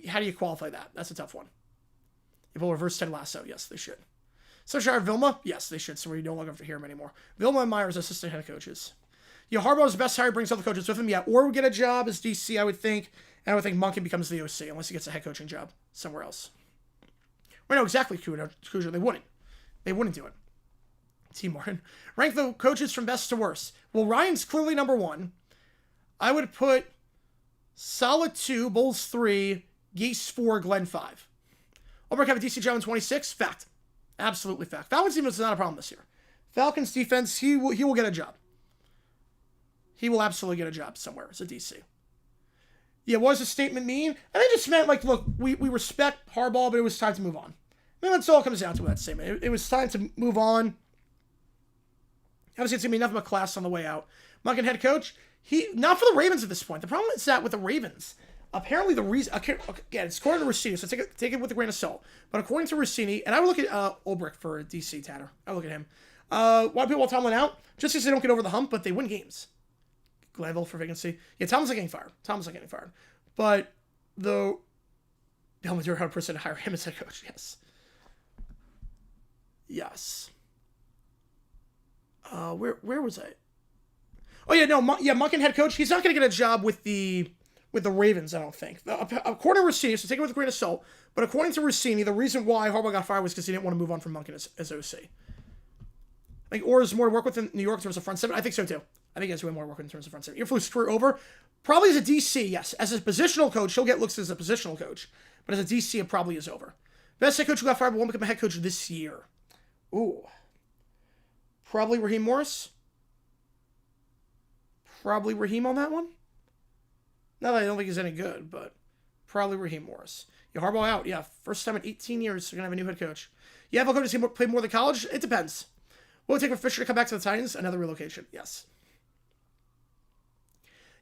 Speaker 1: how do you qualify that? That's a tough one. If we'll reverse Ted Lasso, yes, they should. So should Vilma? Yes, they should, so we no longer have to hear him anymore. Vilma and Myers, assistant head coaches. Yeah, Harbaugh's the best hire, brings other coaches with him, yeah. Or would get a job as DC, I would think. And I would think Monken becomes the OC, unless he gets a head coaching job somewhere else. Well, no, exactly, Cujo. They wouldn't. They wouldn't do it. T. Martin. Rank the coaches from best to worst. Well, Ryan's clearly number 1. I would put Solid 2, Bowles 3, Gase 4, Glenn 5. Ulbrich have a DC job in 26. Fact. Absolutely fact. Falcons defense is not a problem this year. Falcons defense, he will get a job. He will absolutely get a job somewhere as a DC. Yeah, what does the statement mean? And it just meant, like, look, we respect Harbaugh, but it was time to move on. I mean, that's all it comes down to with that statement. It was time to move on. Obviously, it's going to be nothing but class on the way out. Monken head coach, not for the Ravens at this point. The problem is that with the Ravens, apparently the reason, again, it's according to Rossini, so take it with a grain of salt. But according to Rossini, and I would look at Ulbrich for DC, Tanner. I would look at him. Why people want Tomlin out? Just because they don't get over the hump, but they win games. Glanville for vacancy. Yeah, Tomlin's not getting fired. But the Helmut 100% to hire him as head coach, yes. Yes. Where was I? Oh yeah, no, Monken head coach. He's not going to get a job with the Ravens, I don't think. According to Rossini, so take it with a grain of salt. But according to Rossini, the reason why Harbaugh got fired was because he didn't want to move on from Monken as OC. Like, or is more to work with in New York in terms of front seven? I think so too. I think he has way more work in terms of front seven. Earflus career over. Probably as a DC, yes. As a positional coach, he'll get looks as a positional coach. But as a DC, it probably is over. Best head coach who got fired but won't become a head coach this year. Ooh. Probably Raheem Morris. Probably Raheem on that one. Not that I don't think he's any good, but probably Raheem Morris. Yeah, Harbaugh out. Yeah, first time in 18 years they're going to have a new head coach. Yeah, if I'll go to see him play more than college, it depends. Will it take for Fisher to come back to the Titans? Another relocation. Yes.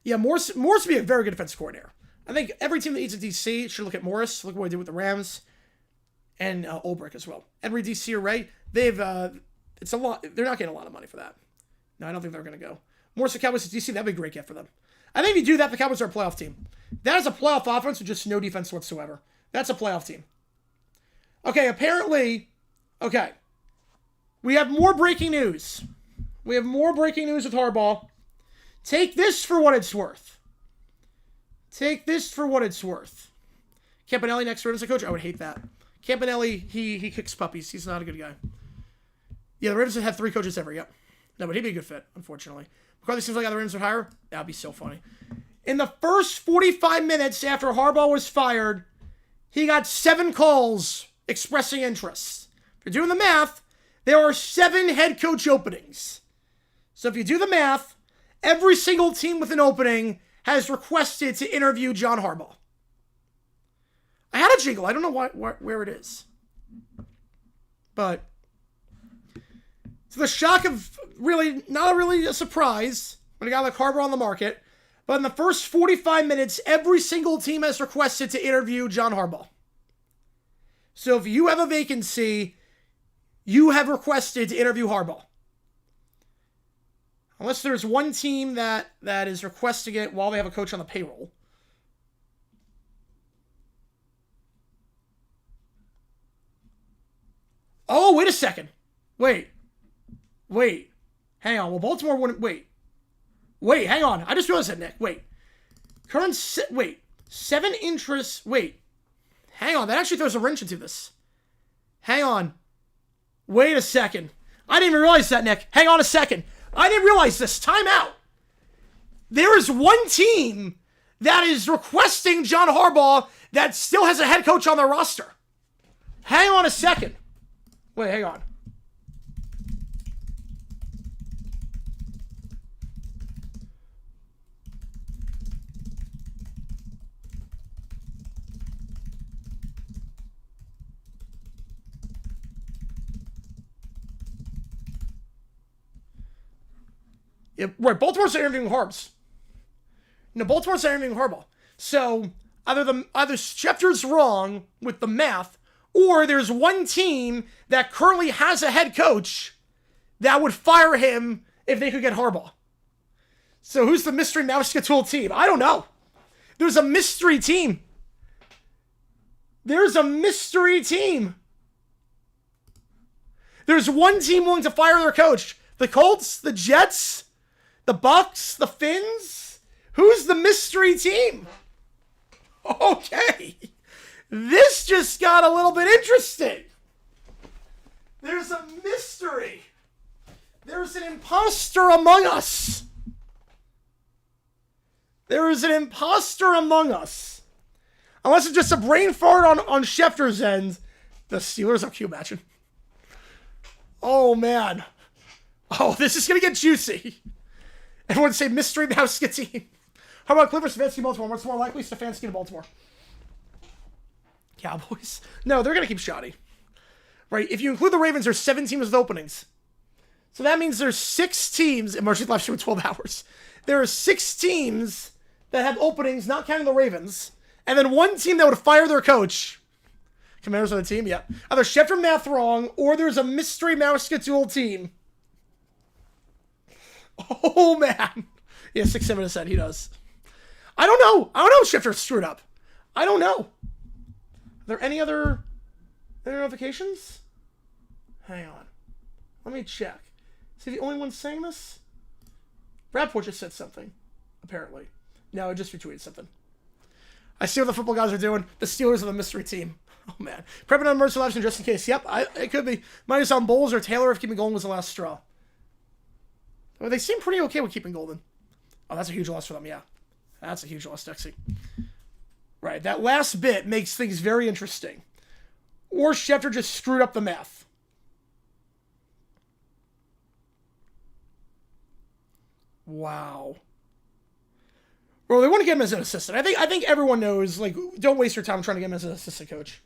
Speaker 1: Yeah, Morris would be a very good defensive coordinator. I think every team that eats a DC should look at Morris. Look what he did with the Rams and Ulbrich as well. Every DC array, it's a lot. They're not getting a lot of money for that. No, I don't think they're going to go. Morris, the Cowboys to DC, that'd be a great get for them. I think if you do that, the Cowboys are a playoff team. That is a playoff offense with just no defense whatsoever. That's a playoff team. Okay, apparently, okay. We have more breaking news. We have more breaking news with Harbaugh. Take this for what it's worth. Take this for what it's worth. Campanelli next to Ravens coach? I would hate that. Campanelli, he kicks puppies. He's not a good guy. Yeah, the Ravens have 3 coaches ever, yep. No, but he'd be a good fit, unfortunately. McCarthy seems like the Ravens would hire. That'd be so funny. In the first 45 minutes after Harbaugh was fired, he got 7 calls expressing interest. If you're doing the math, there are 7 head coach openings. So if you do the math, every single team with an opening has requested to interview John Harbaugh. I had a jingle. I don't know where it is. But to the shock of not really a surprise when a guy like Harbaugh on the market, but in the first 45 minutes, every single team has requested to interview John Harbaugh. So if you have a vacancy, you have requested to interview Harbaugh. Unless there's one team that is requesting it while they have a coach on the payroll. Oh, wait a second. Wait. Hang on. Well, Baltimore wouldn't... Wait, hang on. I just realized that, Nick. Wait. 7 interests... Wait. Hang on. That actually throws a wrench into this. Hang on. Wait a second. I didn't even realize that, Nick. Hang on a second. I didn't realize this. Time out. There is one team that is requesting John Harbaugh that still has a head coach on their roster. Hang on a second. Wait, hang on. Yeah, right, Baltimore's interviewing Harbs. No, Baltimore's interviewing Harbaugh. So either Schefter's wrong with the math, or there's one team that currently has a head coach that would fire him if they could get Harbaugh. So who's the mystery Mousketool team? I don't know. There's a mystery team. There's a mystery team. There's one team willing to fire their coach. The Colts, the Jets, the Bucks, the Finns. Who's the mystery team? Okay. This just got a little bit interesting. There's a mystery. There's an imposter among us. There is an imposter among us. Unless it's just a brain fart on Schefter's end. The Steelers, can you imagine? Oh, man. Oh, this is going to get juicy. Everyone say mystery Mouska team. How about Clippers, Stefanski, Baltimore? What's more likely, Stefanski to Baltimore? Cowboys? No, they're going to keep shoddy. Right? If you include the Ravens, there's 7 teams with openings. So that means there's 6 teams, and Marshall left you with 12 hours. There are 6 teams that have openings, not counting the Ravens, and then one team that would fire their coach. Commanders on the team? Yeah. Either Schefter math wrong, or there's a mystery Mousketool team. Oh, man. Yeah, 6-7 said he does. I don't know. I don't know if Schefter screwed up. I don't know. Are there any other notifications? Hang on. Let me check. Is he the only one saying this? Bradport just said something, apparently. No, I just retweeted something. I see what the football guys are doing. The Steelers are the mystery team. Oh, man. Prepping on emergency lives just in case. Yep, it could be. Minus on Bowles or Taylor if keeping Golden was the last straw. Well, they seem pretty okay with keeping Golden. Oh, that's a huge loss for them, yeah. That's a huge loss, Dexy. Right, that last bit makes things very interesting. Or Schefter just screwed up the math. Wow. Well, they want to get him as an assistant. I think everyone knows, like, don't waste your time trying to get him as an assistant coach.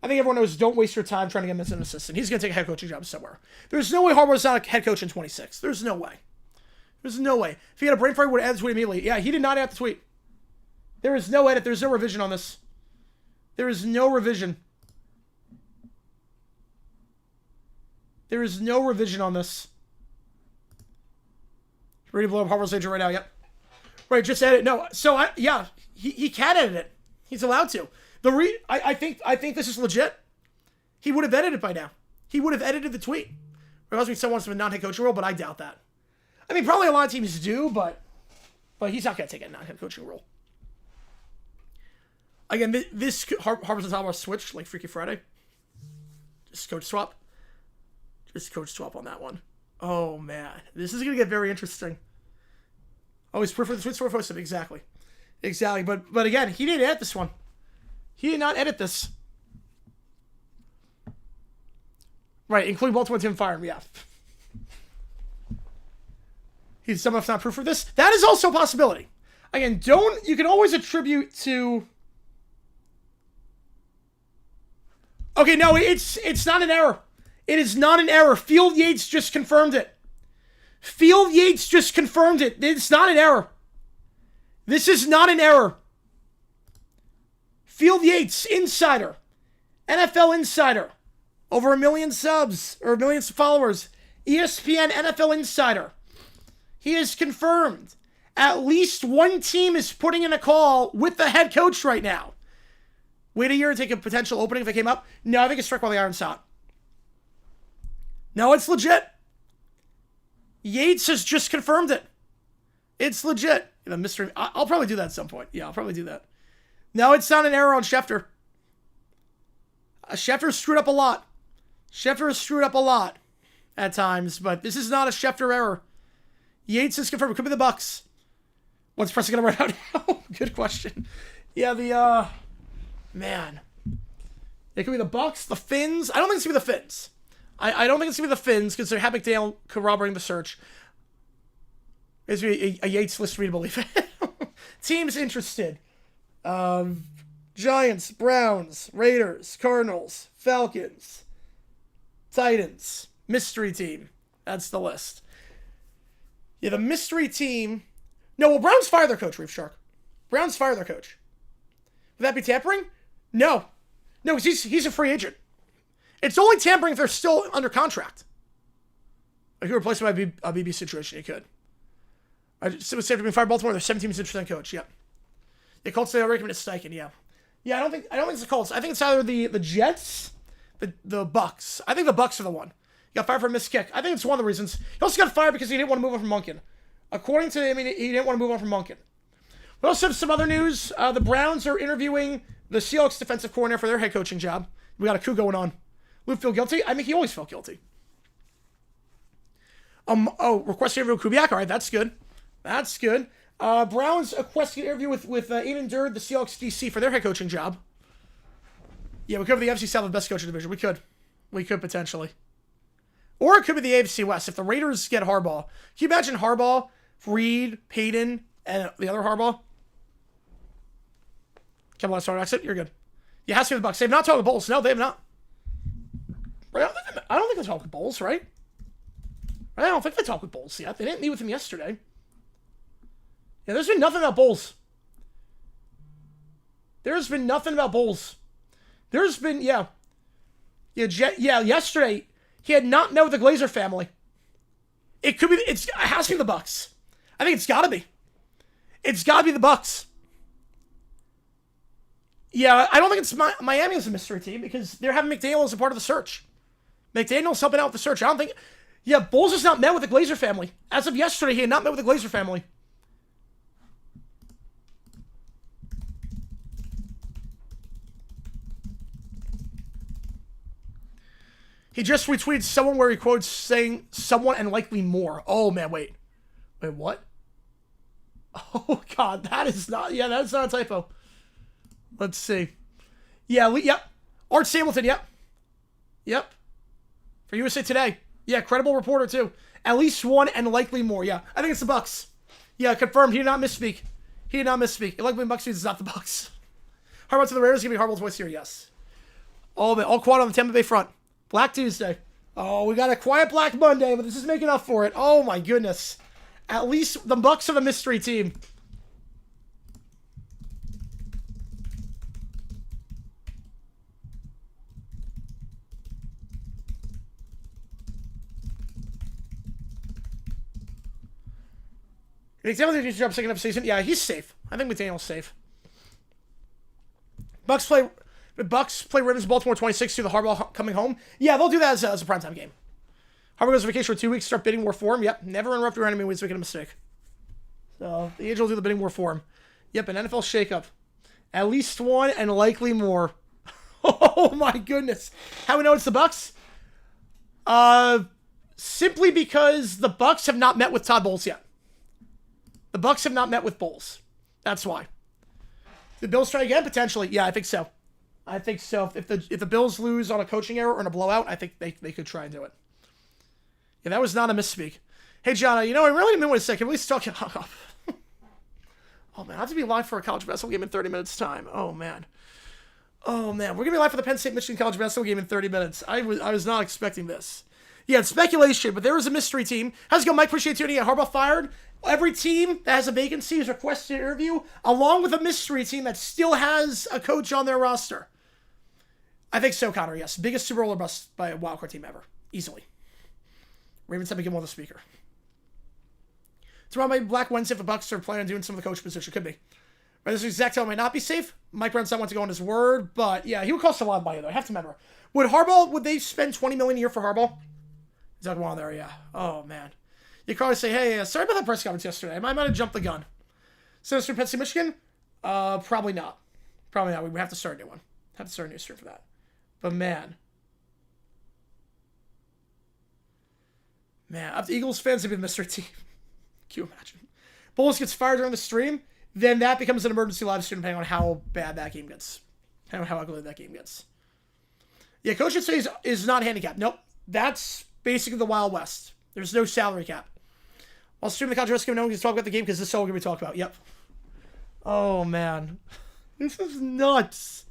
Speaker 1: I think everyone knows don't waste your time trying to get him as an assistant. He's going to take a head coaching job somewhere. There's no way Harbaugh's not a head coach in 26. There's no way. There's no way. If he had a brain fart, he would have added the tweet immediately. Yeah, he did not add the tweet. There is no edit. There's no revision on this. There is no revision. There is no revision on this. Ready to blow up Harbaugh's agent right now. Yep. Right, just edit. No, so he can edit it. He's allowed to. I think this is legit. He would have edited it by now. He would have edited the tweet. Or else someone wants to non-head coaching role, but I doubt that. I mean, probably a lot of teams do, but he's not going to take a non-head coaching role. Again, this Harbaugh's and Harbaugh switch like Freaky Friday. Just coach swap. Just coach swap on that one. Oh man, this is going to get very interesting. Oh, he's proof for the tweet store posted. Exactly. But again, he didn't edit this one. He did not edit this. Right, including Baltimore Tim Fire. Yeah. He's somehow not proof for this. That is also a possibility. Again, you can always attribute to. Okay, no, it's not an error. It is not an error. Field Yates just confirmed it. Field Yates just confirmed it. It's not an error. This is not an error. Field Yates, insider. NFL insider. Over 1 million subs, or 1 million followers. ESPN NFL insider. He has confirmed at least one team is putting in a call with the head coach right now. Wait a year to take a potential opening if it came up. No, I think it's struck while the iron's hot. No, it's legit. Yates has just confirmed it. It's legit. The mystery. I'll probably do that at some point. Yeah, I'll probably do that. No, it's not an error on Schefter. Schefter screwed up a lot. Schefter has screwed up a lot at times, but this is not a Schefter error. Yates is confirmed. It could be the Bucks. What's Preston going to write out now? Good question. Yeah, man. It could be the Bucks, the Finns. I don't think it's going to be the Finns. I don't think it's going to be the Finns because they're McDaniel corroborating the search. It's going to be a Yates list readable. Teams interested. Giants, Browns, Raiders, Cardinals, Falcons, Titans, mystery team. That's the list. Yeah, the mystery team. No, well, Browns fire their coach, Reef Shark. Browns fire their coach. Would that be tampering? No, because he's a free agent. It's only tampering if they're still under contract. If you replace him by a BB situation, you could. I just safe to be fired. Baltimore, they're 17% coach. Yeah. The Colts say they'll recommend it's Steichen. Yeah. Yeah, I don't think it's the Colts. I think it's either the Jets, the Bucks. I think the Bucks are the one. He got fired for a missed kick. I think it's one of the reasons. He also got fired because he didn't want to move on from Monken. According to him, he didn't want to move on from Monken. We also have some other news. The Browns are interviewing the Seahawks defensive coordinator for their head coaching job. We got a coup going on. Luke feel guilty? I mean, he always felt guilty. Request to interview Kubiak. All right, that's good. That's good. Browns requested an interview with Ian Durd, the Seahawks DC, for their head coaching job. Yeah, we could have the NFC South, the best coaching division. We could potentially. Or it could be the AFC West. If the Raiders get Harbaugh. Can you imagine Harbaugh, Reed, Payton, and the other Harbaugh? Come on, start exit. You're good. Yeah, it has to be the Bucs. They've not talked with Bulls. No, they have not. Right? I don't think they talked with Bulls, right? I don't think they talked with Bulls yet. They didn't meet with him yesterday. Yeah, there's been nothing about Bulls. There's been nothing about Bulls. There's been, yesterday, he had not met with the Glazer family. It has to be the Bucs. I think it's got to be. It's got to be the Bucs. Yeah, I don't think it's Miami as a mystery team because they're having McDaniel as a part of the search. McDaniel's helping out with the search. I don't think... Yeah, Bulls has not met with the Glazer family. As of yesterday, he had not met with the Glazer family. He just retweeted someone where he quotes saying someone and likely more. Oh, man, wait. Wait, what? Oh, God, that is not... Yeah, that's not a typo. Let's see. Yeah, yep. Art Samilton, yep. Yep. For USA Today. Yeah, credible reporter, too. At least one and likely more, yeah. I think it's the Bucs. Yeah, confirmed. He did not misspeak. He did not misspeak. It likely Bucs means it's not the Bucs. Harbaugh to the Raiders. Give me Harbaugh's voice here, yes. All quiet on the Tampa Bay front. Black Tuesday. Oh, we got a quiet Black Monday, but this is making up for it. Oh, my goodness. At least the Bucs are the mystery team. McDaniels needs to drop second half season. Yeah, he's safe. I think McDaniels safe. Bucks play Ravens Baltimore 26 to the Harbaugh coming home. Yeah, they'll do that as a primetime game. Harbaugh goes on vacation for 2 weeks, start bidding war for him. Yep, never interrupt your enemy when he's making a mistake. So the Angels do the bidding war for him. Yep, an NFL shakeup. At least one and likely more. Oh my goodness. How we know it's the Bucks? Simply because the Bucks have not met with Todd Bowles yet. The Bucks have not met with Bowles. That's why. The Bills try again? Potentially. Yeah, I think so. I think so. If the Bills lose on a coaching error or in a blowout, I think they could try and do it. Yeah, that was not a misspeak. Hey, John, I really didn't want to say, can we talk? Oh, man, I have to be live for a college basketball game in 30 minutes' time. Oh, man. We're going to be live for the Penn State-Michigan college basketball game in 30 minutes. I was not expecting this. Yeah, it's speculation, but there is a mystery team. How's it going, Mike? Appreciate tuning in. Harbaugh fired. Every team that has a vacancy is requested an interview, along with a mystery team that still has a coach on their roster. I think so, Connor, yes. Biggest Super Bowl bust by a wildcard team ever. Easily. Ravens have to give him the speaker. Tomorrow might be Black Wednesday if the Bucks are planning on doing some of the coach position. Could be. Right, this exact tell might not be safe. Mike Brown's not want to go on his word, but yeah, he would cost a lot of money, though. I have to remember. Would they spend $20 million a year for Harbaugh? Is that one there? Yeah. Oh, man. You could probably say, hey, sorry about that press conference yesterday. I might have jumped the gun. Sinister Penn State, Michigan? Probably not. Probably not. We would have to start a new one. Have to start a new stream for that. But man, up to Eagles fans to be the mystery team. Can you imagine? Bowles gets fired during the stream, then that becomes an emergency live stream depending on how bad that game gets. Depending on how ugly that game gets. Yeah, Coach should say is not handicapped. Nope. That's basically the Wild West. There's no salary cap. I'll stream the contrast game. No one can talk about the game because this is all we're going to be talking about. Yep. Oh, man. This is nuts.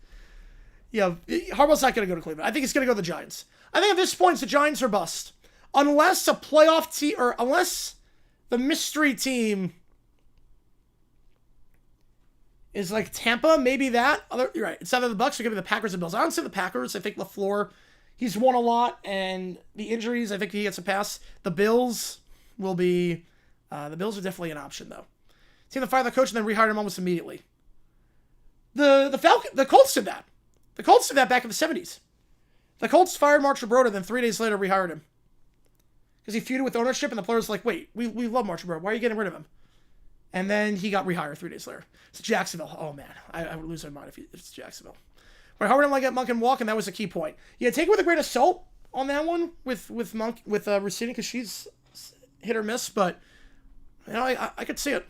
Speaker 1: Yeah, Harbaugh's not going to go to Cleveland. I think he's going to go to the Giants. I think at this point, the Giants are bust. Unless a playoff team, or unless the mystery team is like Tampa, maybe that. You're right. It's either the Bucks or going to be the Packers and Bills. I don't say the Packers. I think LaFleur, he's won a lot, and the injuries, I think he gets a pass. The Bills will be, the Bills are definitely an option, though. Team that fired the coach and then rehired him almost immediately. The Colts did that. The Colts did that back in the 70s. The Colts fired Mark Trubroda, then 3 days later rehired him. Because he feuded with ownership, and the players were like, wait, we love Mark Trubroda. Why are you getting rid of him? And then he got rehired 3 days later. It's Jacksonville. Oh, man. I would lose my mind if it's Jacksonville. But Howard didn't like that Monk and Walk, and that was a key point. Yeah, take it with a grain of salt on that one with Rossini, because she's hit or miss, but I could see it.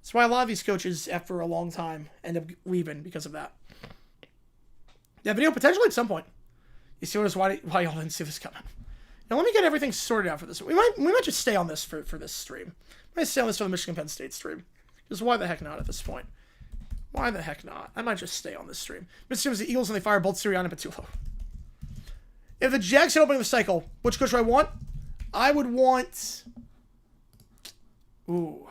Speaker 1: That's why a lot of these coaches, after a long time, end up leaving because of that. Yeah, video potentially at some point. You see why y'all didn't see this coming. Now let me get everything sorted out for this. We might just stay on this for this stream. I might stay on this for the Michigan Penn State stream. Because why the heck not at this point? Why the heck not? I might just stay on this stream. Mr. the Eagles and they fire both Sirianni and Patullo. If the Jags had opening the cycle, which coach do I want? I would want. Ooh.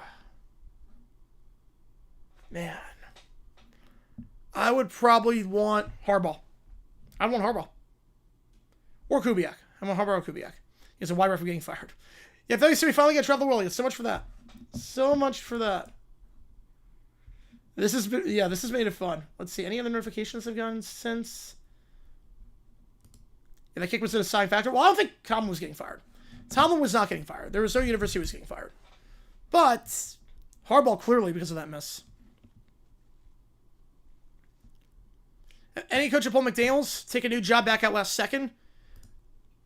Speaker 1: Man. I would probably want Harbaugh. I want Harbaugh. Or Kubiak. I want Harbaugh or Kubiak. He's a wide right for getting fired. Yeah, thanks to me finally get to travel the world. So much for that. So much for that. This has made it fun. Let's see. Any other notifications I've gotten since? Yeah, that kick was a deciding factor. Well, I don't think Tomlin was getting fired. Tomlin was not getting fired. There was no university who was getting fired. But Harbaugh clearly because of that mess. Any coach at Paul McDaniels take a new job back out last second?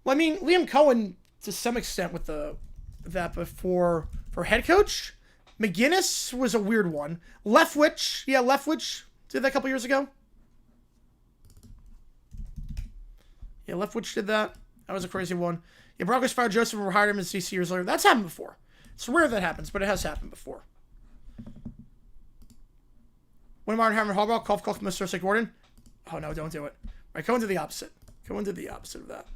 Speaker 1: Well, I mean, Liam Cohen to some extent with that, but for head coach, McGinnis was a weird one. Leftwich did that a couple years ago. Yeah, Leftwich did that. That was a crazy one. Yeah, Broncos fired Joseph and hired him as DC years later. That's happened before. It's rare that happens, but it has happened before. When Martin Harmon Harbaugh, cough, Mr. St. Gordon. Oh, no, don't do it. All right, Cohen did the opposite. Cohen did the opposite of that.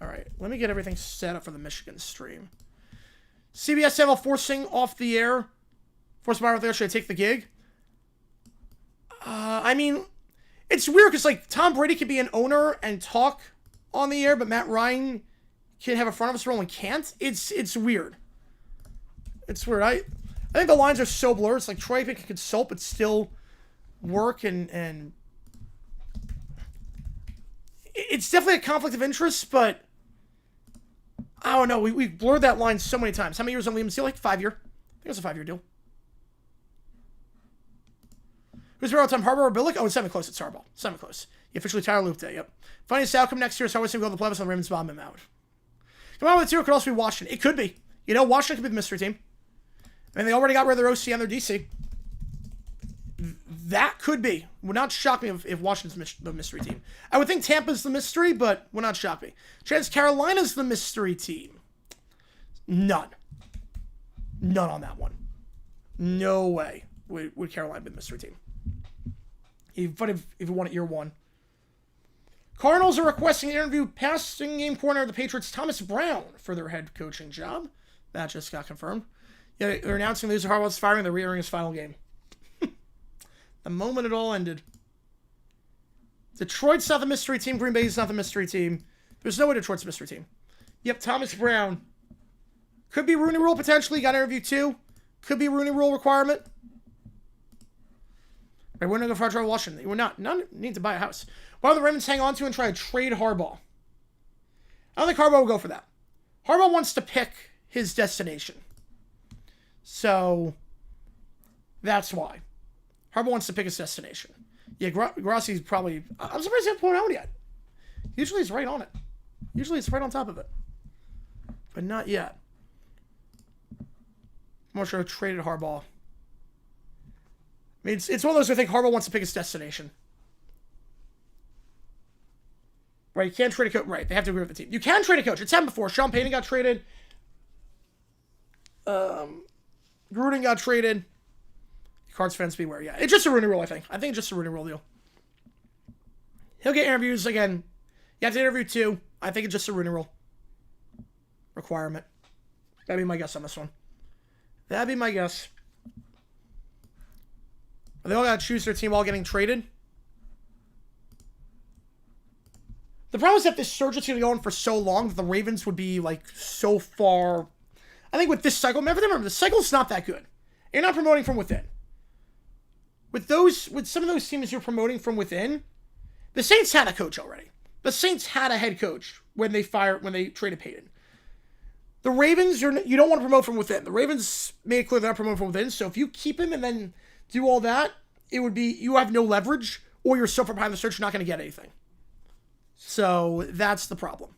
Speaker 1: All right, let me get everything set up for the Michigan stream. CBS channel forcing off the air. Force Myra there. Should I take the gig? I mean, it's weird because, like, Tom Brady could be an owner and talk on the air, but Matt Ryan can have a front office role and can't. It's weird. It's weird. I think the lines are so blurred. It's like Troy Aikman can consult, but still work, and it's definitely a conflict of interest, but I don't know. We've blurred that line so many times. How many years on Liam's deal? Like 5 year. I think it was a 5-year deal. Who's there all the time? Harbaugh or Billick? Oh, it's semi-close. It's Harbaugh. Semi-close. He officially tired loop day. Yep. Funniest outcome next year is Harbaugh to go to the playoffs and Ravens bomb him out. Come on with the 2. It could also be Washington. It could be. You know, Washington could be the mystery team. I mean, they already got rid of their OC and their DC. That could be. Would not shock me if Washington's the mystery team. I would think Tampa's the mystery, but would not shock me. Chance Carolina's the mystery team. None. None on that one. No way would Carolina be the mystery team. But if you won it year 1. Cardinals are requesting an interview passing game coordinator of the Patriots, Thomas Brown, for their head coaching job. That just got confirmed. Yeah, they're announcing Luther Harbaugh firing. They're re-airing his final game. The moment it all ended. Detroit's not the mystery team. Green Bay's not the mystery team. There's no way Detroit's the mystery team. Yep, Thomas Brown. Could be Rooney Rule potentially. Got an interview too. Could be Rooney Rule requirement. We're going to go for a Washington. We're not. None need to buy a house. Why don't the Ravens hang on to and try to trade Harbaugh? I don't think Harbaugh will go for that. Harbaugh wants to pick his destination. So, that's why. Harbaugh wants to pick his destination. Yeah, Grassi's probably... I'm surprised he hasn't put it out yet. Usually he's right on it. Usually it's right on top of it. But not yet. I'm not sure I traded Harbaugh. I mean, it's one of those where I think Harbaugh wants to pick his destination. Right, you can't trade a coach. Right, they have to agree with the team. You can trade a coach. It's happened before. Sean Payton got traded. Gruden got traded. Cards fans beware. Yeah, it's just a Rooney Rule, I think. I think it's just a Rooney Rule deal. He'll get interviews again. You have to interview 2. I think it's just a Rooney Rule requirement. That'd be my guess on this one. That'd be my guess. They all got to choose their team while getting traded. The problem is that this surge is going to go on for so long that the Ravens would be, like, so far... I think with this cycle... Remember, the cycle's not that good. You're not promoting from within. With some of those teams you're promoting from within, the Saints had a coach already. The Saints had a head coach when they traded Payton. The Ravens, you don't want to promote from within. The Ravens made it clear they're not promoting from within, so if you keep him and then do all that, it would be, you have no leverage, or you're so far behind the search, you're not going to get anything. So, that's the problem.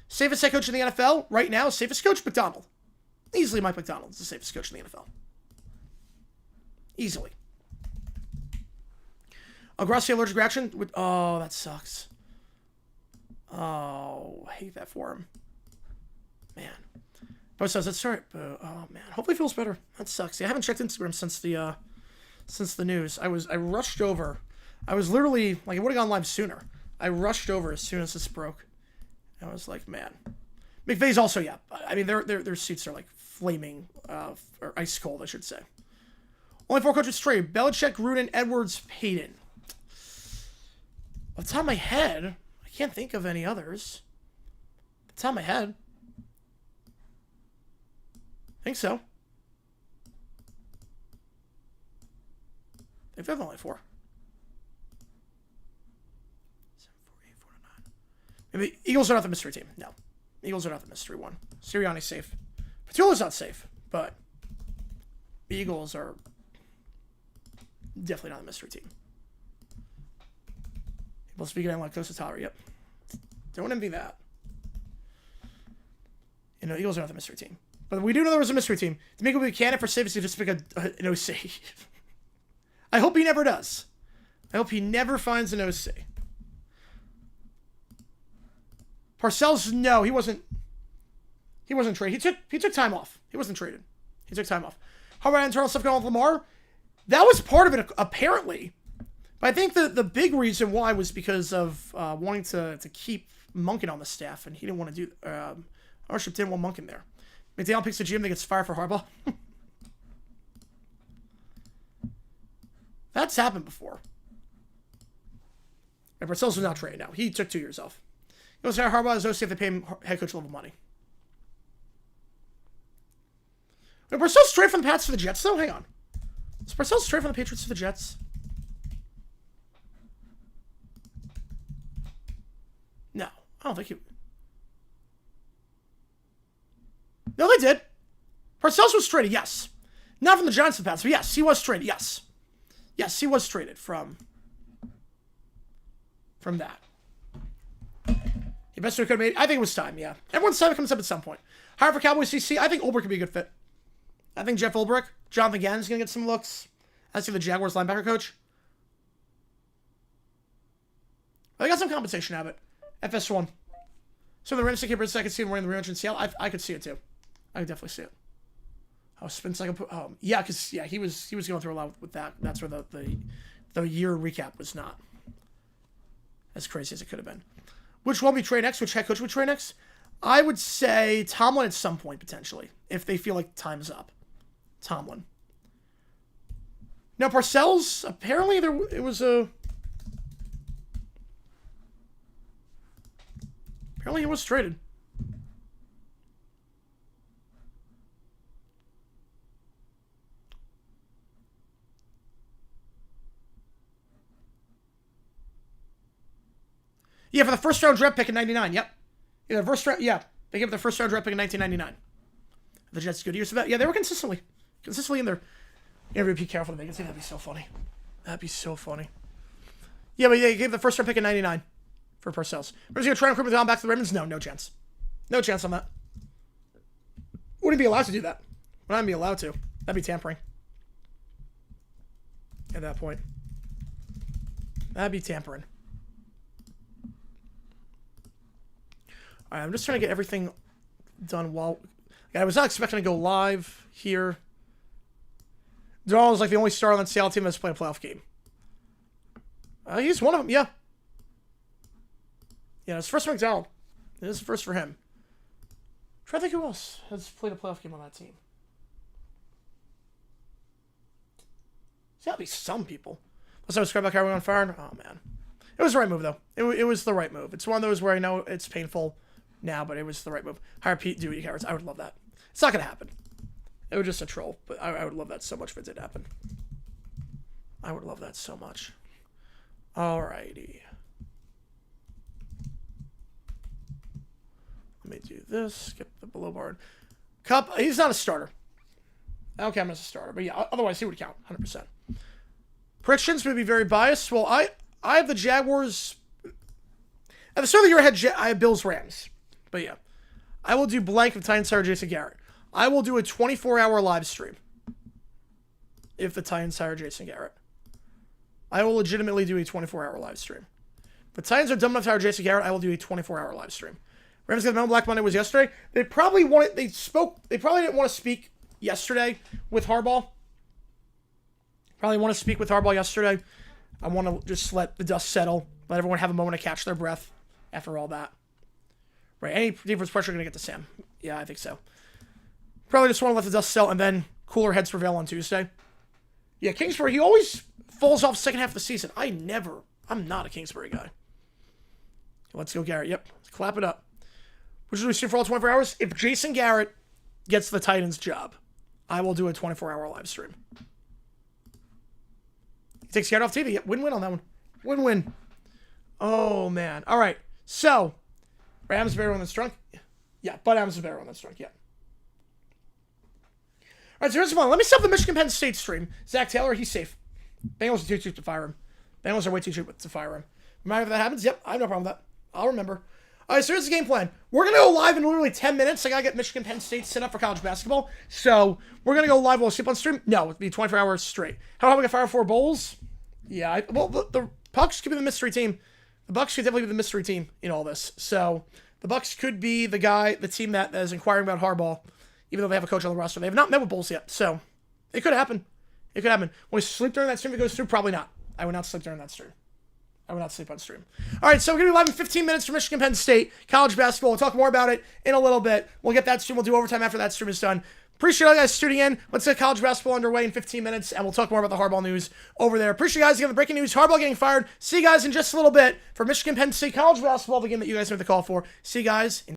Speaker 1: Safest head coach in the NFL, right now, safest coach, McDonald. Easily Mike McDonald is the safest coach in the NFL. Easily. Grassi allergic reaction? Oh, that sucks. Oh, I hate that for him. Man. Bo says, that's right. Oh, man. Hopefully he feels better. That sucks. I haven't checked Instagram since the news. I rushed over. I was literally, like, it would have gone live sooner. I rushed over as soon as this broke. I was like, man. McVay's also, yeah. I mean, their seats are, like, flaming, or ice cold, I should say. Only 4 coaches trade. Belichick, Gruden, Edwards, Payton. Off the top of my head, I can't think of any others. Off the top of my head. I think so. I think they're only 4. 7, 4, 8, 4, 9. Maybe Eagles are not the mystery team. No. Eagles are not the mystery one. Sirianni's safe. Petula's not safe, but the Eagles are definitely not the mystery team. Well, speaking of like close to Tyler, yep. Don't envy that. You know, Eagles are not the mystery team. But we do know there was a mystery team. To make a candidate for safety, just pick an OC. I hope he never does. I hope he never finds an OC. Parcells, no, he wasn't traded. He took time off. He wasn't traded. He took time off. How about internal stuff going on with Lamar? That was part of it, apparently. But I think the big reason why was because of wanting to keep Monken on the staff, and he didn't want to do... ownership didn't want Monken there. McDaniel picks the GM that gets fired for Harbaugh. That's happened before. And Parcells was not traded now. He took 2 years off. He was hire Harbaugh as OC if they pay him head coach level money. Wait, Parcells straight from the Pats to the Jets, though? Hang on. Is Parcells straight from the Patriots to the Jets? No. I don't think he... No, they did. Parcells was traded, yes. Not from the Giants to the Pats, but yes, he was traded, yes. Yes, he was traded from that. He best could have made. I think it was time, yeah. Everyone's time comes up at some point. Hire for Cowboys CC. I think Ulbrich could be a good fit. I think Jeff Ulbrich, Jonathan Gannon's going to get some looks. As to the Jaguars linebacker coach. They got some compensation out of it. FS1. So the Rams keeper, I could see him wearing the rematch in Seattle. I could see it too. I could definitely see it. Oh, Spence, I could put. Yeah, because yeah, he was going through a lot with that. That's where the year recap was not as crazy as it could have been. Which one we trade next? Which head coach we trade next? I would say Tomlin at some point potentially, if they feel like time's up. Tomlin. Now Parcells, apparently it was a. Apparently he was traded. Yeah, for the first round draft pick in 99. Yep. Yeah, the first round. Yeah, they gave the first round draft pick in 1999. The Jets good years for that. Yeah, they were consistently in their interview. Pete Carroll for the vacancy. That'd be so funny. That'd be so funny. Yeah, but yeah, he gave the first round pick in 99 for Parcells. Was he gonna try and recruit Tom back to the Ravens? No chance. No chance on that. Wouldn't be allowed to do that. Would not be allowed to. That'd be tampering. At that point. That'd be tampering. Alright, I'm just trying to get everything done while... I was not expecting to go live here. Darnold is like the only star on that Seattle team that's played a playoff game. He's one of them, yeah. Yeah, it's first for McDonald. It is first for him. I'm trying to think who else has played a playoff game on that team. There's got to be some people. Let's not describe about Harbaugh on fire. Oh, man. It was the right move, though. It was the right move. It's one of those where I know it's painful now, but it was the right move. Hire Pete, do what you can. I would love that. It's not going to happen. It was just a troll, but I would love that so much if it did happen. I would love that so much. Alrighty. Let me do this. Skip the below bar. Cup, he's not a starter. I don't count him as a starter, but yeah, otherwise he would count 100%. Predictions would be very biased. Well, I have the Jaguars. At the start of the year, I had Bills Rams. But yeah, I will do blank if Titans hire Jason Garrett. I will do a 24-hour live stream if the Titans hire Jason Garrett. I will legitimately do a 24-hour live stream. If the Titans are dumb enough to hire Jason Garrett, I will do a 24-hour live stream. Rams got the Black Monday was yesterday. They probably wanted. They probably didn't want to speak yesterday with Harbaugh. Probably want to speak with Harbaugh yesterday. I want to just let the dust settle. Let everyone have a moment to catch their breath after all that. Right, any defense pressure going to get to Sam. Yeah, I think so. Probably just want to let the dust settle and then cooler heads prevail on Tuesday. Yeah, Kingsbury, he always falls off the second half of the season. I'm not a Kingsbury guy. Let's go, Garrett. Yep, let's clap it up. Which is we stream for all 24 hours. If Jason Garrett gets the Titans job, I will do a 24-hour live stream. He takes Garrett off TV. Yep, win-win on that one. Win-win. Oh, man. All right, so... Rams better when that's drunk? Yeah, Bud Adams is better when that's drunk, yeah. Alright, so here's one. Let me stop the Michigan Penn State stream. Zach Taylor, he's safe. Bengals are too cheap to fire him. Bengals are way too cheap to fire him. Remember if that happens? Yep, I have no problem with that. I'll remember. Alright, so here's the game plan. We're going to go live in literally 10 minutes. I got to get Michigan Penn State set up for college basketball. So, we're going to go live while we sleep on stream? No, it'll be 24 hours straight. How about we get Fire 4 Bowls? Yeah, well, the Bucks could be the mystery team. The Bucks could definitely be the mystery team in all this. So, the Bucks could be the team that is inquiring about Harbaugh, even though they have a coach on the roster. They have not met with Bulls yet, so it could happen. It could happen. Will we sleep during that stream if it goes through? Probably not. I would not sleep during that stream. I would not sleep on stream. All right, so we're going to be live in 15 minutes for Michigan Penn State college basketball. We'll talk more about it in a little bit. We'll get that stream. We'll do overtime after that stream is done. Appreciate all you guys tuning in. Let's get college basketball underway in 15 minutes, and we'll talk more about the Harbaugh news over there. Appreciate you guys getting the breaking news. Harbaugh getting fired. See you guys in just a little bit for Michigan Penn State college basketball, the game that you guys made the call for. See you guys in